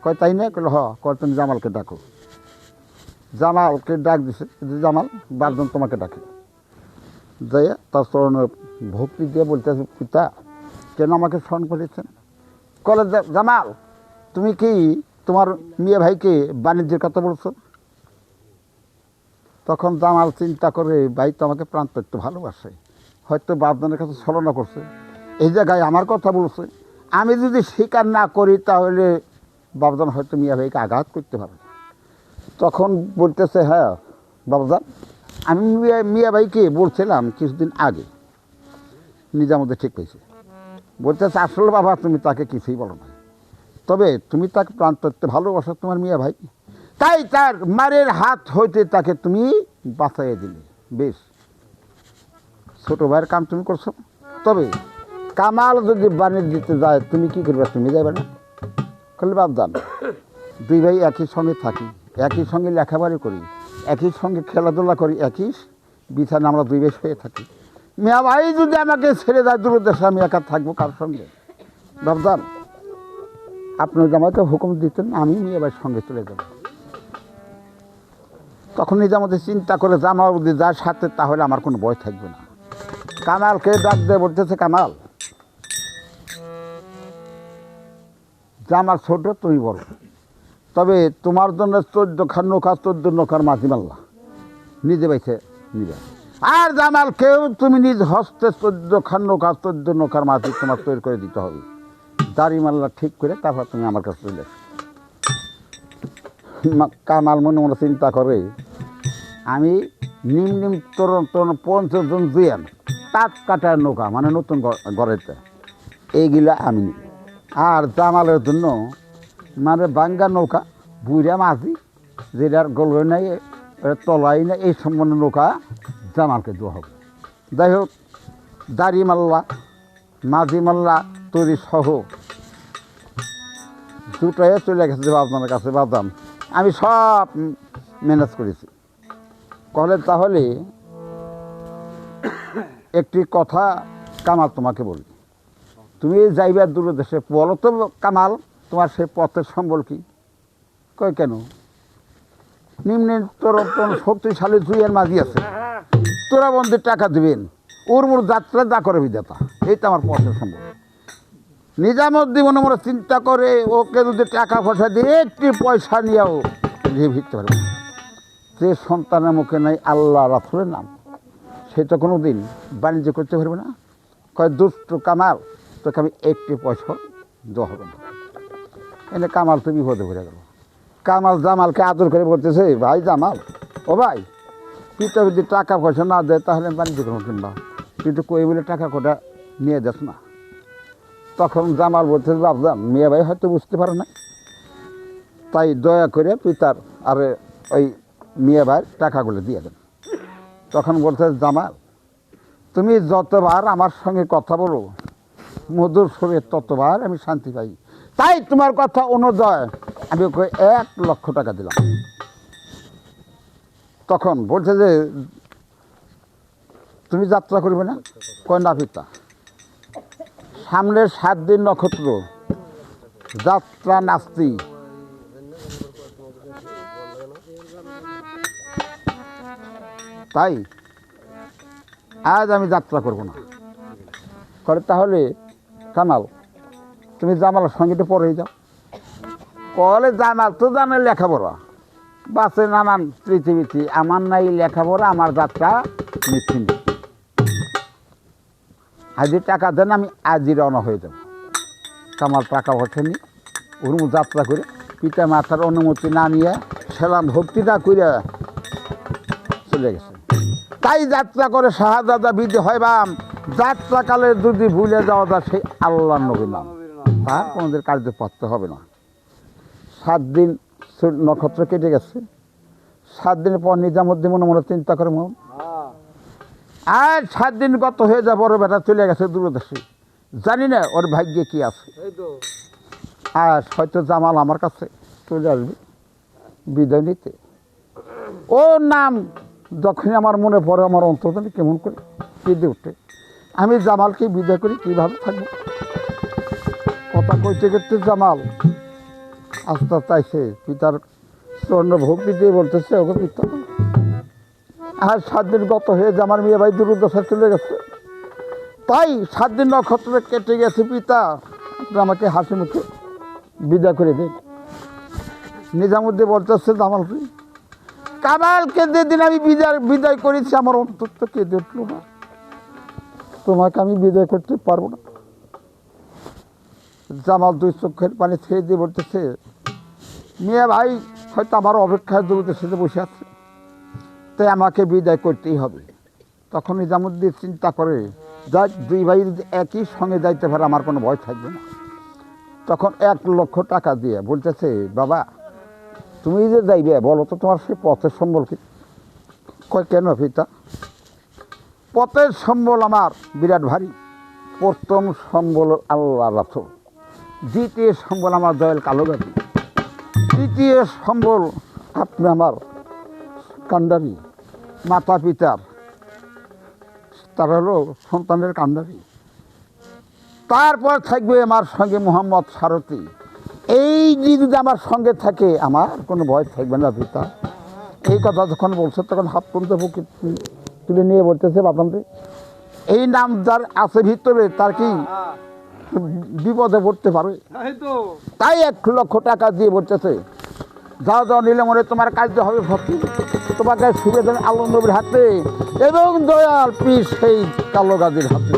কয় তাই না? কইল হ। কয় তুমি জামালকে ডাকো। জামালকে ডাক দিছে, জামাল বাপদান তোমাকে ডাকে। যাইয়া তার চরণে ভক্তি দিয়ে বলতেছে, পিতা কেন আমাকে স্মরণ করেছেন? কলে জামাল তুমি কি তোমার মেয়ে ভাইকে বাণিজ্যের কথা বলছো? তখন জামাল চিন্তা করে, ভাই তো আমাকে প্রান্ত একটু ভালোবাসে, হয়তো বাপদানের কাছে ছলনা করছে, এই জায়গায় আমার কথা বলছে। আমি যদি স্বীকার না করি তাহলে বাপদান হয়তো মিয়া ভাইকে আঘাত করতে পারে। তখন বলতেছে, হ্যাঁ বাপদান আমি মিয়া ভাইকে বলছিলাম কিছুদিন আগে, নিজামুদ্দিন ঠিক পেয়েছে। বলতেছে আসলে বাবা তুমি তাকে কিছুই বলো না, তবে তুমি তাকে প্রান্তত্বে ভালোবাসো তোমার মিয়া ভাই, তাই তার মারের হাত হইতে তাকে তুমি বাঁচাইয়ে দিলে। বেশ, ছোটো ভাইয়ের কাম তুমি করছো। তবে কামাল যদি বাণিজ্য দিতে যায় তুমি কি করবে? তুমি যাবে না? বললে বাপদান 2 ভাই একই সঙ্গে থাকি, একই সঙ্গে লেখাপড়া করি, একই সঙ্গে খেলাধুলা করি, একই বিছানা আমরা দুই বেশ হয়ে থাকি। মিয়া ভাই যদি আমাকে ছেড়ে যায় দূর দেশে, আমি একা থাকবো কার সঙ্গে? ভাবতাম আপনি যদি আমাকে হুকুম দিতেন, আমি মিয়া ভাইয়ের সঙ্গে চলে যাব। তখন নিজে আমাদের চিন্তা করে জামাল যদি যার সাথে, তাহলে আমার কোনো ভয় থাকবে না। কামালকে ডাক দিয়ে বলতেছে, কামাল, জামাল ছোট, তুমি বড়, তবে তোমার জন্য 14 নৌকা, 14 নৌকার মাঝি মাল্লা নিজে বাইছে নিবে। আর জামালকেও তুমি নিজ হস্তে 14 নৌকা, 14 নৌকার মাঝি তোমার তৈরি করে দিতে হবে। দাড়ি মাল্লা ঠিক করে তারপর তুমি আমার কাছে চলে এসো। কামাল মনে মনে চিন্তা করে, আমি নিম তরুণ 50 জন জুয়ান তাঁত কাটার নৌকা, মানে নতুন গড়েতে, এইগুলা আমি নিই। আর জামালের জন্য মানে বাঙ্গা নৌকা, বুড়া মাঝি, যেটার গলয় নাই, তলাই নাই, এই সম্বন্ধ নৌকা জামালকে দেওয়া হবে। যাই হোক, দাড়ি মাল্লা, মাঝি মাল্লা তৈরি সহ দুটাই চলে গেছে বাবদানের কাছে। বাবদান, আমি সব ম্যানেজ করেছি। কলে তাহলে একটি কথা কামাল তোমাকে বলি, তুমি যাইবার দূর দেশে, বলো তো কামাল, তোমার সে পথের সম্বল কি? কয় কেন? নিম্নে তোর শক্তিশালী জুইয়ের মাঝি আছে, তোরা বন্ধুর টাকা দিবেন, ওর মোর যাত্রা যা করে বিধাতা, এই তো আমার পথের সম্বল। নিজামুদ্দিন মনে মনে চিন্তা করে, ওকে যদি টাকা পয়সা দিয়ে একটি পয়সা নিয়েও দিয়ে ভিড়তে পারবে। যে সন্তানের মুখে নাই আল্লাহ রাসূলের নাম, সে তো কোনো দিন বাণিজ্য করতে পারবে না। কয় দুষ্ট কামাল, তোকে আমি একটি পয়সা দেওয়া হবে না। এনে কামাল তো বিপদে পড়ে গেল। কামাল জামালকে আদর করে বলতেছে, ভাই জামাল, ও ভাই, পিতা যদি টাকা পয়সা না দেয় তাহলে আমি বাণিজ্য করবো কিনবা, কিন্তু কই বলে টাকা কোটা নিয়ে যাস না। তখন জামাল বলতে, বাবজান, মিয়া ভাই হয়তো বুঝতে পারে না, তাই দয়া করে পিতার আর ওই মিয়া ভাইয়ের টাকাগুলো দিয়ে দেন। তখন বলতে, জামাল, তুমি যতবার আমার সঙ্গে কথা বলো মধুর সুরে, ততবার আমি শান্তি পাই, তাই তোমার কথা অনুযায়ী আমি ওকে 1 লক্ষ টাকা দিলাম। তখন বলছে যে, তুমি যাত্রা করবে না? কয় না পিতা, সামনের 7 দিন নক্ষত্র, যাত্রা নাস্তি, তাই আজ আমি যাত্রা করব না। করে তাহলে কামাল, তুমি জামালের সঙ্গে তো পড়েই যাও। কলে জামাল তো জানে লেখাপড়া, বাসে নানান পৃথিবীতে, আমার নাই লেখাপড়া, আমার যাত্রা মিথ্যে। আজই টাকা দেন, আমি আজই রওনা হয়ে যাব। কামাল টাকা ওঠেনি, ওর যাত্রা করে পিতা মাতার অনুমতি না নিয়ে সেলাম ভক্তিটা করে চলে গেছে। তাই যাত্রা করে শাহজাদা বিধি হয় বাম, যাত্রাকালে যদি ভুলে যাওয়া যায় সেই আল্লাহর নবীর নাম, তার কোনোদের কার্য পাতে হবে না। 7 দিন নক্ষত্র কেটে গেছে। 7 দিনের পর নিজামুদ্দিন মনে মনে চিন্তা করে, মন আর 7 দিন গত হয়ে যায়, বড় বেটা চলে গেছে দূরদেশে, জানি না ওর ভাগ্যে কি আছে। আর হয়তো জামাল আমার কাছে চলে আসবে বিদায় নিতে। ওর নাম যখনই আমার মনে পড়ে, আমার অন্তর্জানে কেমন করে কেঁদে উঠে। আমি জামালকে বিদায় করি, কীভাবে থাকবো? কথা কইতে করতে জামাল আস্তে চাইছে, পিতার স্বর্ণ ভক্তি দিয়ে বলতেছে, ওকে পিতা, আর 7 দিন গত হয়ে যে আমার মেয়ে ভাই দূরদশা চলে গেছে, তাই 7 দিন নক্ষত্রে কেটে গেছে, পিতা আপনি আমাকে হাসি মুখে বিদায় করে দিন। নিজামুদ্দিন বলতেছে, জামাল, কামালকে যেদিন আমি বিদায় করেছি, আমার অন্তর তো কেঁদে উঠল না, তোমাকে আমি বিদায় করতে পারবো না। জামাল 2 চোখের পানি ছেড়ে দিয়ে বলতেছে, মিয়া ভাই হয়তো আমার অপেক্ষায় দূরদেশে বসে আছে, তাই আমাকে বিদায় করতেই হবে। তখন নিজামুদ্দিন চিন্তা করে, যাক 2 ভাই যদি একই সঙ্গে যাইতে পারে, আমার কোনো ভয় থাকবে না। তখন 1 লক্ষ টাকা দিয়ে বলতেছে, বাবা, তুমি যে যাইবে, বলো তো তোমার সেই পথের সম্বল কি? কয় কেন পিতা? পথের সম্বল আমার বিরাট ভারী। প্রথম সম্বল আল্লাহ রাসূল, দ্বিতীয় সম্বল আমার দয়াল কালো গাড়ি, তৃতীয় সম্বল আপনি আমার কান্ডারি, মাতা পিতার তারা হলো সন্তানের কান্ডারি। তারপর থাকবে আমার সঙ্গে মোহাম্মদ সারথি। এই যদি আমার সঙ্গে থাকে আমার কোনো ভয় থাকবে না পিতা। এই কথা যখন বলছে তখন হাত পর্যন্ত বুকে তুলে নিয়ে বলতেছে, বাবানরে এই নাম যার আছে ভিতরে তার কি বিপদে পড়তে পারে? তাই 1,00,000 টাকা দিয়ে বলতেছে, যাও যাও নিলে মনে তোমার কার্য হবে ভর্তি, তোমাকে শুভে দেন আল্লাহ নবীর হাতে এবং দয়াল পীর সেই কালো গাজীর হাতে।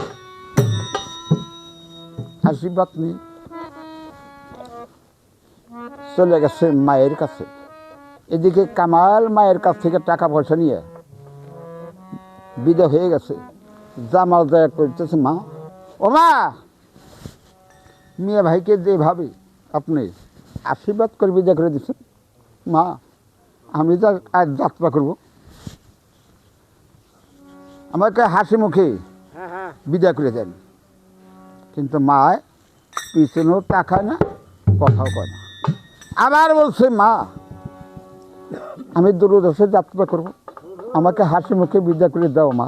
আশীর্বাদ নিয়ে চলে গেছে মায়ের কাছে। এদিকে কামাল মায়ের কাছ থেকে টাকা পয়সা নিয়ে বিদায় হয়ে গেছে। জামাল দয়া করতেছে, মা ও মা, মিয়া ভাইকে যেভাবে আপনি আশীর্বাদ করে বিদায় করে দিচ্ছেন, মা আমি যা আজ যাত্রা করব, আমাকে হাসি মুখে বিদায় করে দেন। কিন্তু মা পিছনেও টাকা না, কথাও কয় না। আবার বলছে, মা আমি দূরদেশে যাত্রা করব, আমাকে হাসি মুখে বিদায় করে দাও মা।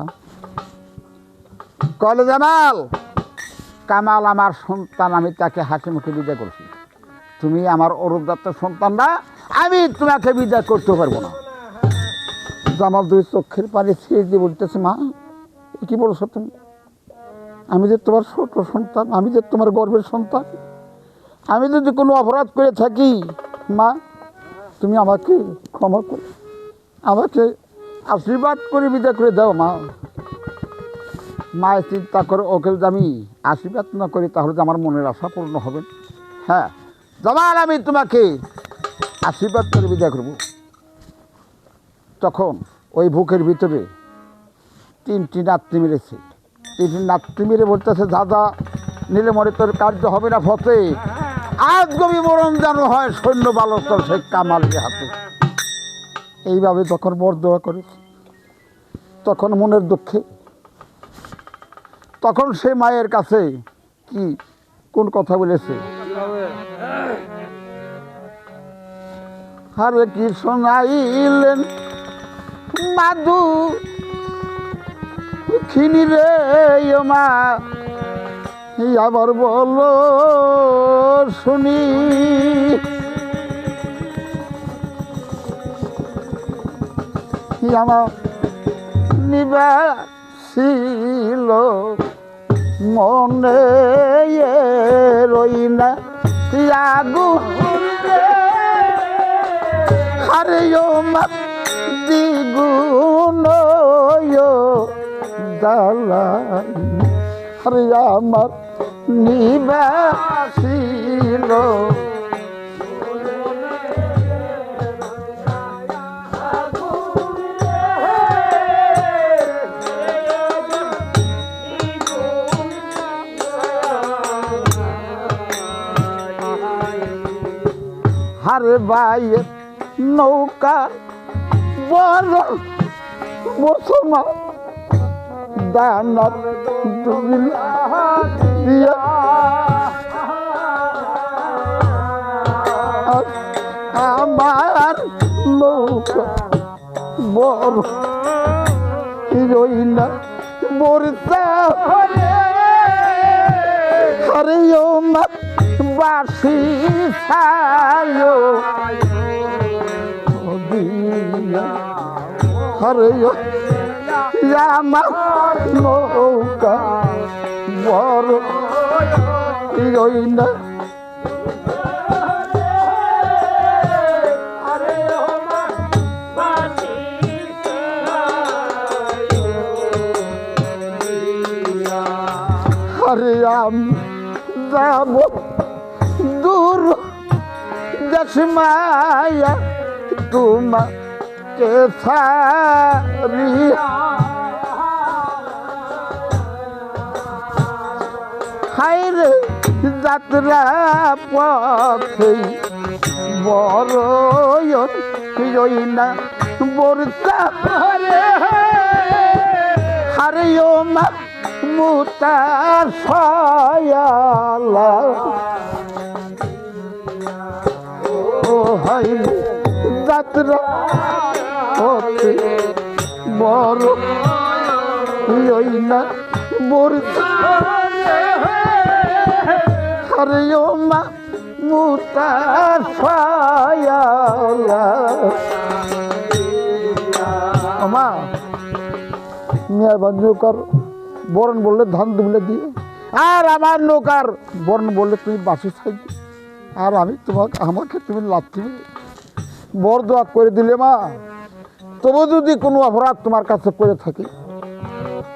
কলে জামাল, কামাল আমার সন্তান, আমি তাকে হাসি মুখে বিদায় করছি, তুমি আমার অরুদাত্তার সন্তান না, আমি তোমাকে বিদায় করতে পারবো না। জামাল দুই চোখের পানি ছেড়ে দিয়ে বলতেছে, মা কি বলছো তুমি? আমি যে তোমার ছোট সন্তান, আমি যে তোমার গর্বের সন্তান, আমি যদি কোনো অপরাধ করে থাকি মা তুমি আমাকে ক্ষমা করো, আমাকে আশীর্বাদ করে বিদায় করে দাও মা। মায়ের চিন্তা করে, ওকে যদি আমি আশীর্বাদ না করি তাহলে যে আমার মনের আশা পূর্ণ হবে। হ্যাঁ জামাল, আমি তোমাকে আশীর্বাদ করে বিদায় করব। তখন ওই বুকের ভিতরে 3টি নাতনি মেরেছে। 3টি নাতনি মেরে বলতেছে, দাদা নিলে মরে তোর কার্য হবে না ফতে, আজ গবি মরণ যেন হয় সৈন্য বালকর সেই কামালের হাতে। এইভাবে যখন বরদোয়া করেছে তখন মনের দুঃখে তখন সে মায়ের কাছে কি কোন কথা বলেছে, আরে কি শোনাইলেন মাদু খিনি রে মা, আবার বলো শুনি। আমার নিবাসিল মনে রই না আগুন, আরে মা দ্বিগুণ জ্বালাই, আরে আমার নিবাসিল হারে বাইয়ের নৌকা বড় মুসলমান দানার দিয়া আমার নৌকা বড় রইনা বর্ষা, আরে ও মা বাসি ছায়ো আরে আমার নৌকা বড় রইনা, আরে আমি যাব দূর দেশ মায়া তোমাকে ছাড়িয়া, হায়রে যাত্রা পথে বড় না বর্ষা, হারে ও মা মুতার সয়ালা, ও হাই যাত্রা পথে বড় ওই না আরে ও মা মুতার মা মিয়া নৌকার বরণ বললে ধান দুবলে দিয়ে, আর আমার নৌকার বরণ বললে তুমি বাসি ছাই, আর আমি আমাকে তুমি লাথি বর দোয়া করে দিলে মা। তবু যদি কোনো অপরাধ তোমার কাছে করে থাকি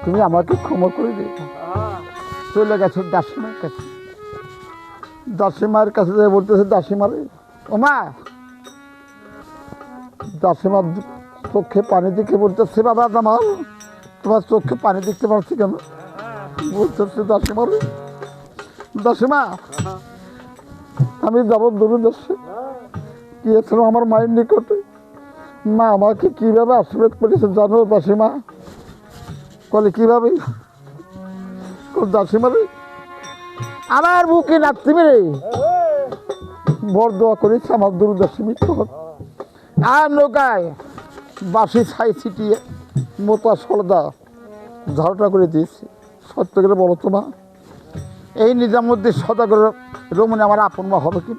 তুমি আমাকে ক্ষমা করে দিও। চলে গেছে দাসীমার কাছে, দাসীমার কাছে যে বলতেছে দাসীমারে ও মা, দাসীমার চোখে পানি দেখে বলতেছে বাবা জামাল তোমার চোখে পানি দেখতে পাচ্ছি কেন? বলতেছে দাসীমারে দাসীমা আমি যাবো দূরে দেশে গিয়েছিলাম আমার মায়ের নিকটে, মা আমাকে কীভাবে আশীর্বাদ করেছে জানো দাসীমা? বলে কীভাবে? দাসীমারে আমার বুকে নাচতে মেরে বর দোয়া করেছে আমার দূরদর্শী মৃত্যু হোক, আর নৌকায় বাসি ছাই ছিটিয়ে মোতা সলদা ঝাড়টা করে দিয়েছে। সত্য করে বলো তো মা, এই নিজামুদ্দিন সদাগর রমণী আমার আপন মা হবে কি?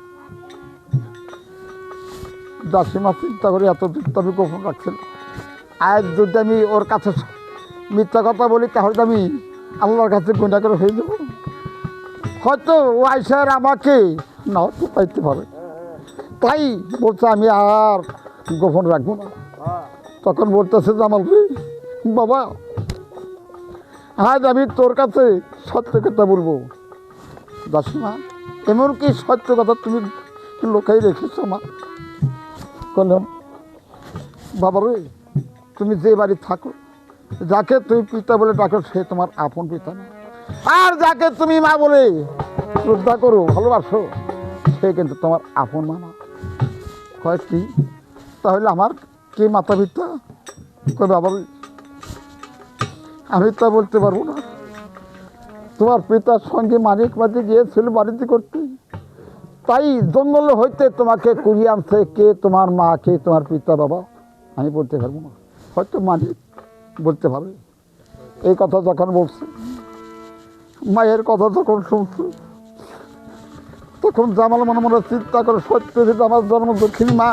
দাসীমা চিন্তা করে এতদিন তবে গোপন রাখছিল। আর যদি আমি ওর কাছে মিথ্যা কথা বলি তাহলে আমি আল্লাহর কাছে গুণা করে হয়ে যাবো। হয়তো ও আইসার আমাকে নাও তো পাইতে পারে, তাই বলছে আমি আর গোপন রাখবো না। তখন বলতেছে জামাল রে বাবা, আজ আমি তোর কাছে সত্য কথা বলবো। দাসীমা এমনকি সত্য কথা তুমি লোকাই রেখেছো মা? বললাম বাবা রে, তুমি যে বাড়ি থাকো যাকে তুমি পিতা বলে ডাকো সে তোমার আপন পিতা না, আর যাকে তুমি মা বলে শ্রদ্ধা করো ভালোবাসো সে কিন্তু তোমার আপন মা না। কয় কি তাহলে আমার কে মাতা পিতা? কয় বাবা আমি তা বলতে পারবো না, তোমার পিতার সঙ্গে মানিক মাঝে গিয়েছিল বাড়িতে করতে, তাই জঙ্গল হইতে তোমাকে কুড়িয়ে আনছে কে তোমার মা কে তোমার পিতা বাবা আমি বলতে পারবো না, হয়তো মানিক বলতে পারবে। এই কথা যখন বলছে মায়ের কথা যখন শুনছে তখন জামাল মনে মনে চিন্তা করে সত্য যে আমার জন্ম দক্ষিণ মা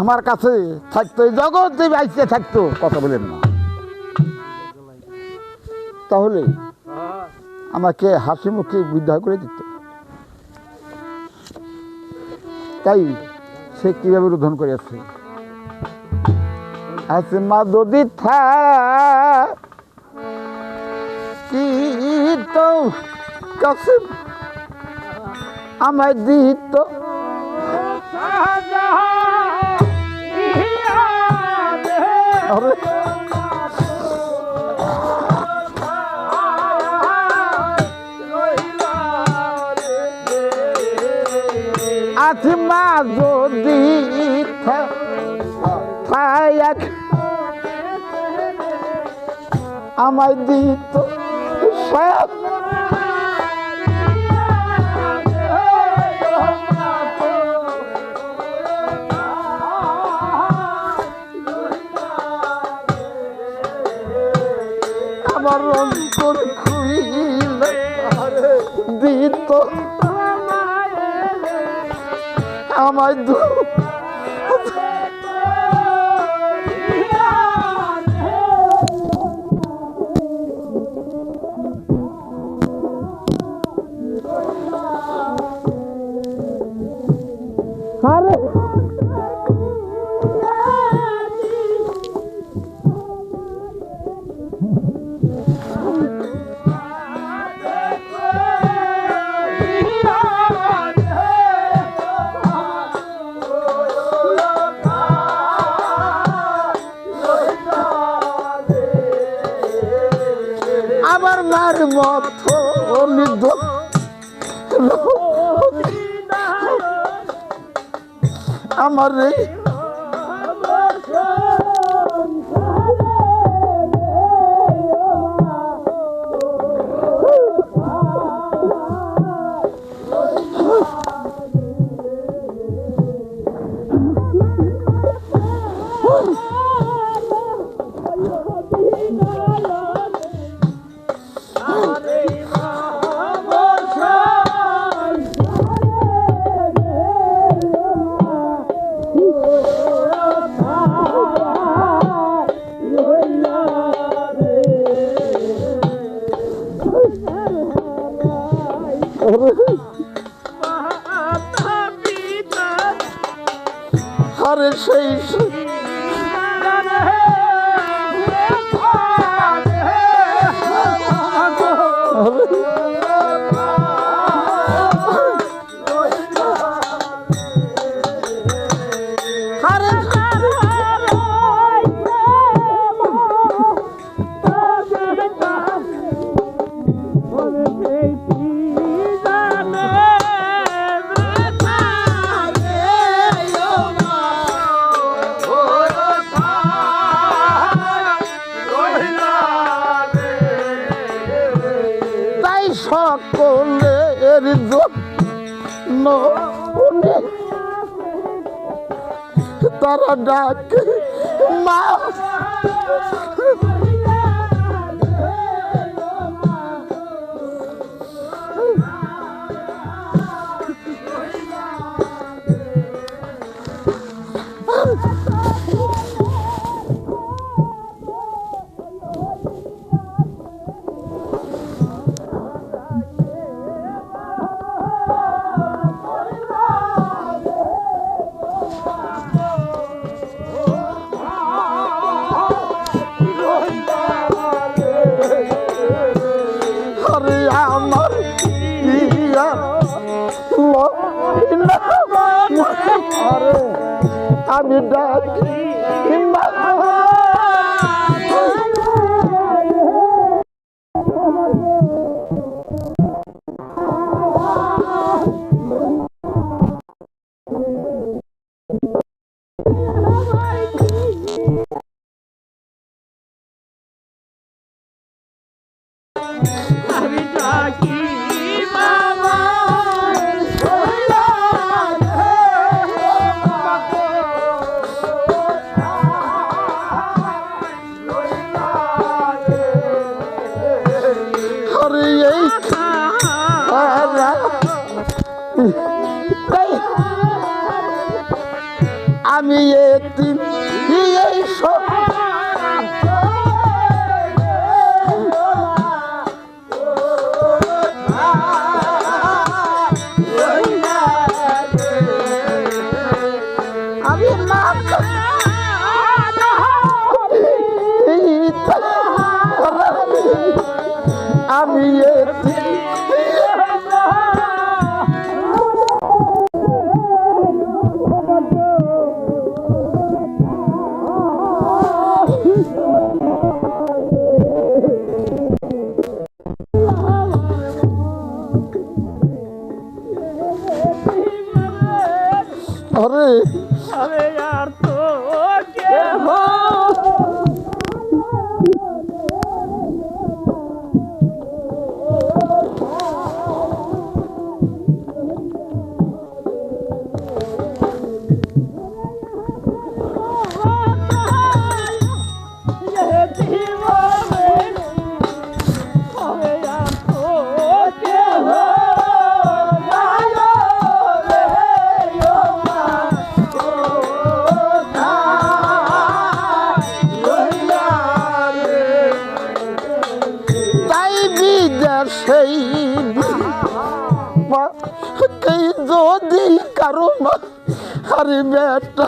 আমার কাছে থাকতো, এই জগৎ যে বাইসে থাকতো কথা বলেন না, তাহলে আমাকে হাসি মুখে বিদায় করে দিত। তাই সে কিভাবে রোধন করেছে? আছে মা যদি থাকি তো কাছে আমায় দিত, আছে মা যদি থাক আমায় দিত সব, আমার অন্তর খুইলে দিত আমায় আরে আমার মার মতো আমার আরে সেই সকলের জন্য তারা ডাকে মা। আমি ডাকি আমি একদিন এই সব আমি আমি আরে আরে আর তো সেই যদি কারো আরে বেটা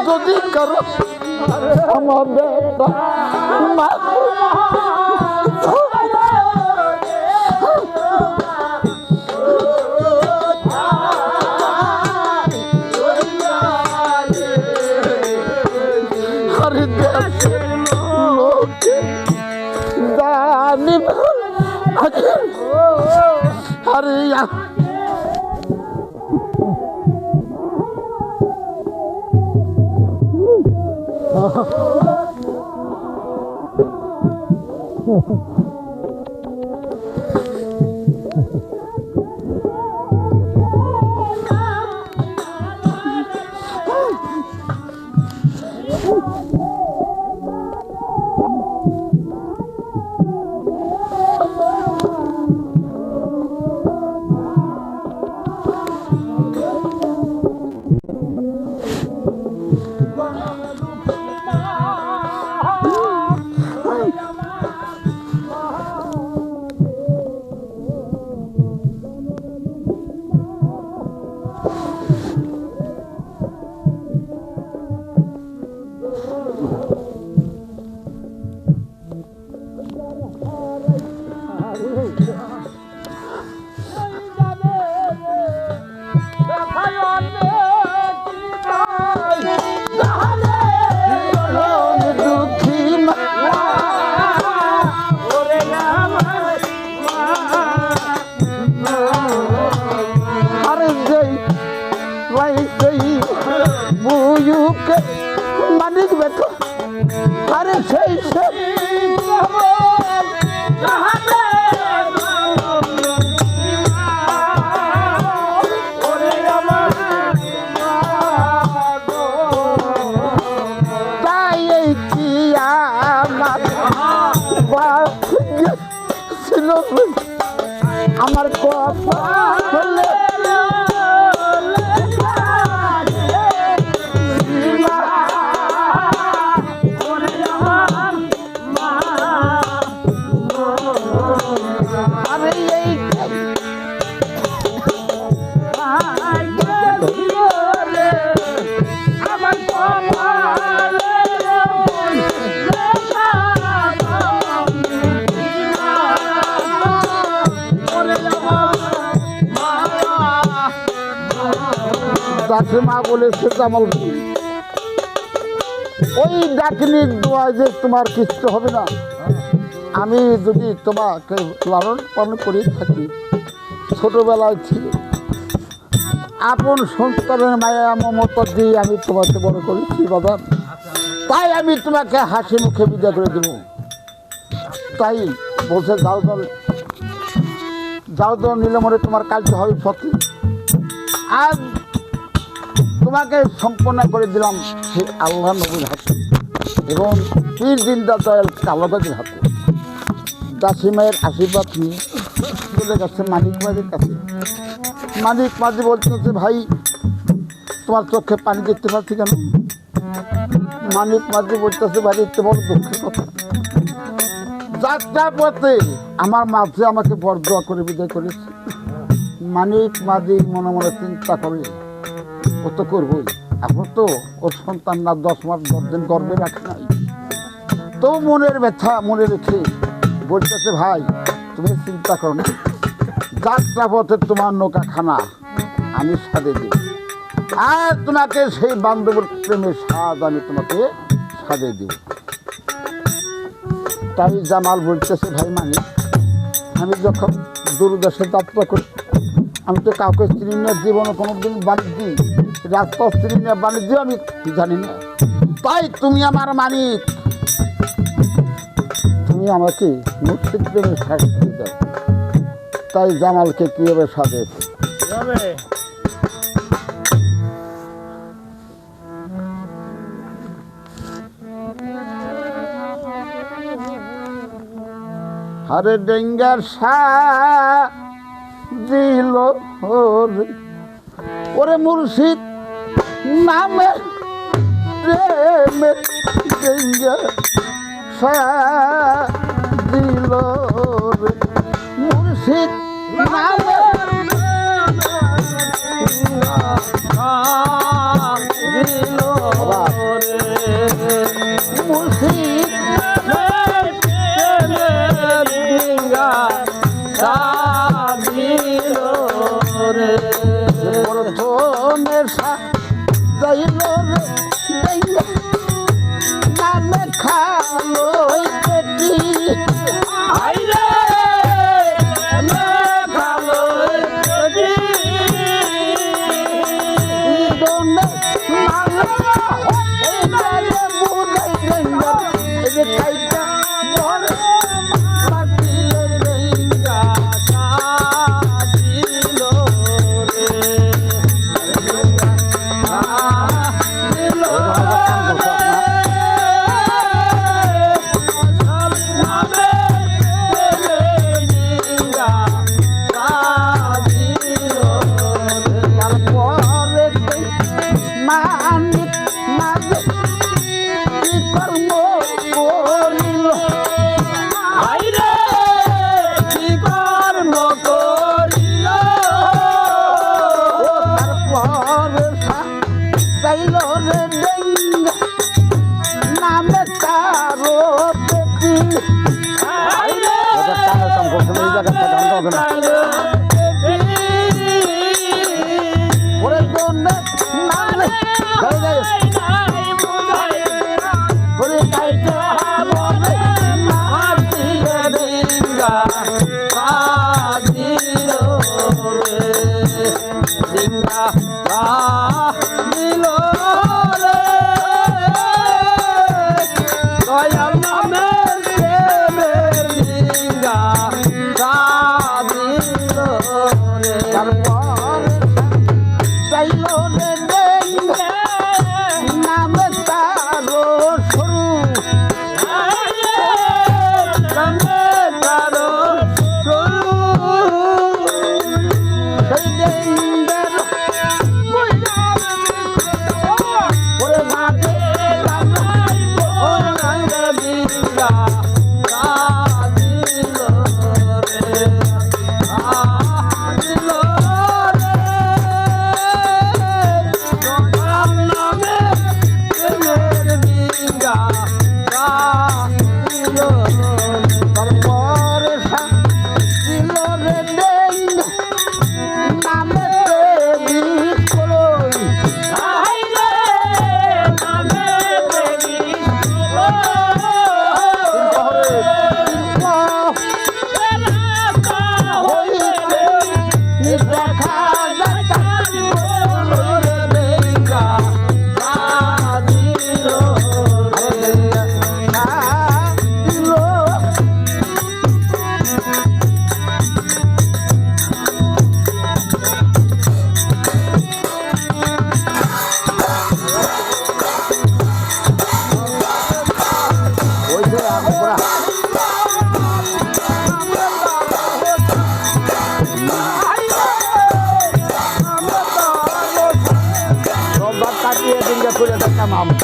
যদি কারো আমার বেটা হরিয়া ছিল আমার কথা হলে ডাকে মা বলেছে জামাল, ওই ডাকিনির দোয়ায় যে তোমার কিচ্ছু হবে না। আমি যদি তোমাকে লালন পালন করে থাকি, ছোটবেলায় ছিল আপন সন্তানের মায়া মমতা দিয়ে আমি তোমাকে বড় করেছি বাবা, তাই আমি তোমাকে হাসি মুখে বিদায় করে দেব। তাই বলছে যাও দল, যাও দল নিলে মনে তোমার কাজটা হবে সত্যি। আজ তোমাকে সম্পন্ন করে দিলাম সেই আল্লাহ নবীর হাতে এবং পীর জিন্দা দয়াল কালাবাজির হাতে। দাসী মায়ের আশীর্বাদ নিয়ে চলে গেছে মানিক মাঝির কাছে। মানিক মাঝি বলতেছে, ভাই তোমার চোখে পানি দেখতে পাচ্ছি কেন? মানিক মাঝি বলতেছে, ভাই দেখতে বড় দুঃখের কথা, যাত্রা পথে আমার মাঝে আমাকে বরদোয়া করে বিদায় করেছে। মানিক মাঝি মনে মনে চিন্তা করে, ও তো করবই, এখন তো ওর সন্তান না 10 মাস 10 দিন গর্ভে রাখে নাই, তো মনের ব্যথা মনে রেখে বলতেছে, ভাই তুমি চিন্তা করো না, যাত্রা পথে তোমার নৌকা খানা আমি সাজে দিই, আর তোমাকে সেই বান্ধবের প্রেমের স্বাদ আমি তোমাকে সাজে দিব। তাই জামাল বলতেছে, ভাই মানে আমি যখন দূরদেশে যাত্রা করি, আমি তো কাউকে চিনি না, জীবনে কোনো দিন বাণিজ্য রাস্তা চিনি না, বাণিজ্য আমি জানি না, তাই তুমি আমার মানিক, তুমি আমাকে মুর্শিদ প্রেমের শাস্তি দাও। তাই জামালকে কীভাবে সাজেছে, আরে ডেঙ্গার দিল ওরে মুর্শিদ নামে প্রেমের ডেঙ্গা দিল রে মুর্শিদ নামে দিল মুর্শিদ প্রথমে যাইল রে নামে খালো পেটি ওই যে আমরা রোববার কাটিয়ে দিনটা করে দেখতাম আমি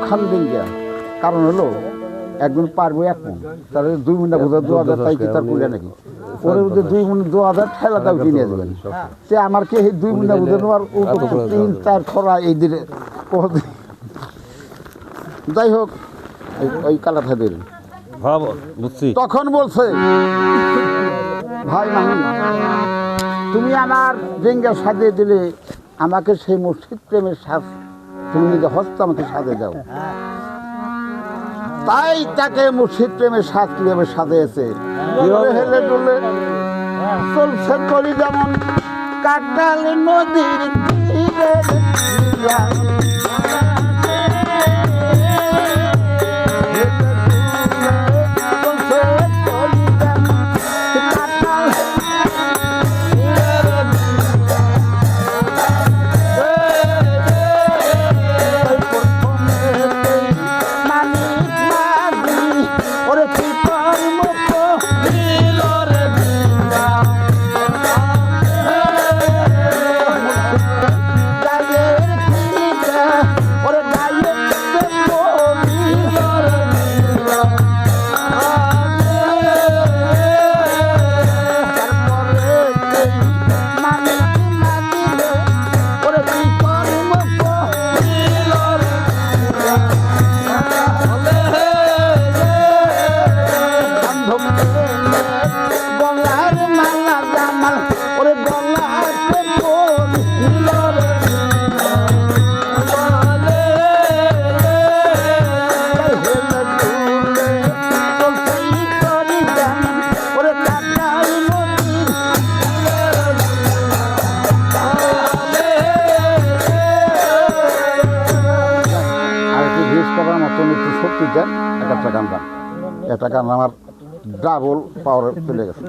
খান দিন গিয়া কারণ হলো একজন পারবো এক মন তাহলে 2 মিনিট বোঝা 2000 তাই কি তার কুড়ে নাকি ওরে ওদের 2 মিনিট 2000 ঠেলা দাও কিনে দেবেন সে আমার কে 2 মিনিট বোঝা নেওয়ার 3-4 খরা এই দিনে যাই হোক ওই কালাটা দিন তখন বলছে ভাই মামি তুমি আমার জেঙ্গা সাজিয়ে দিলে আমাকে সেই মসজিদ প্রেমের সাজ তুমি নিজে হস্তে আমাকে সাজে দাও তাই তাকে মুর্শিদ প্রেমের সাজ কিভাবে সাজিয়েছে হেলে ডুলে চলছে করি যেমন কাটাল নদীর তীরে একটা গান আমার ডাবল পাওয়ার চলে গেছে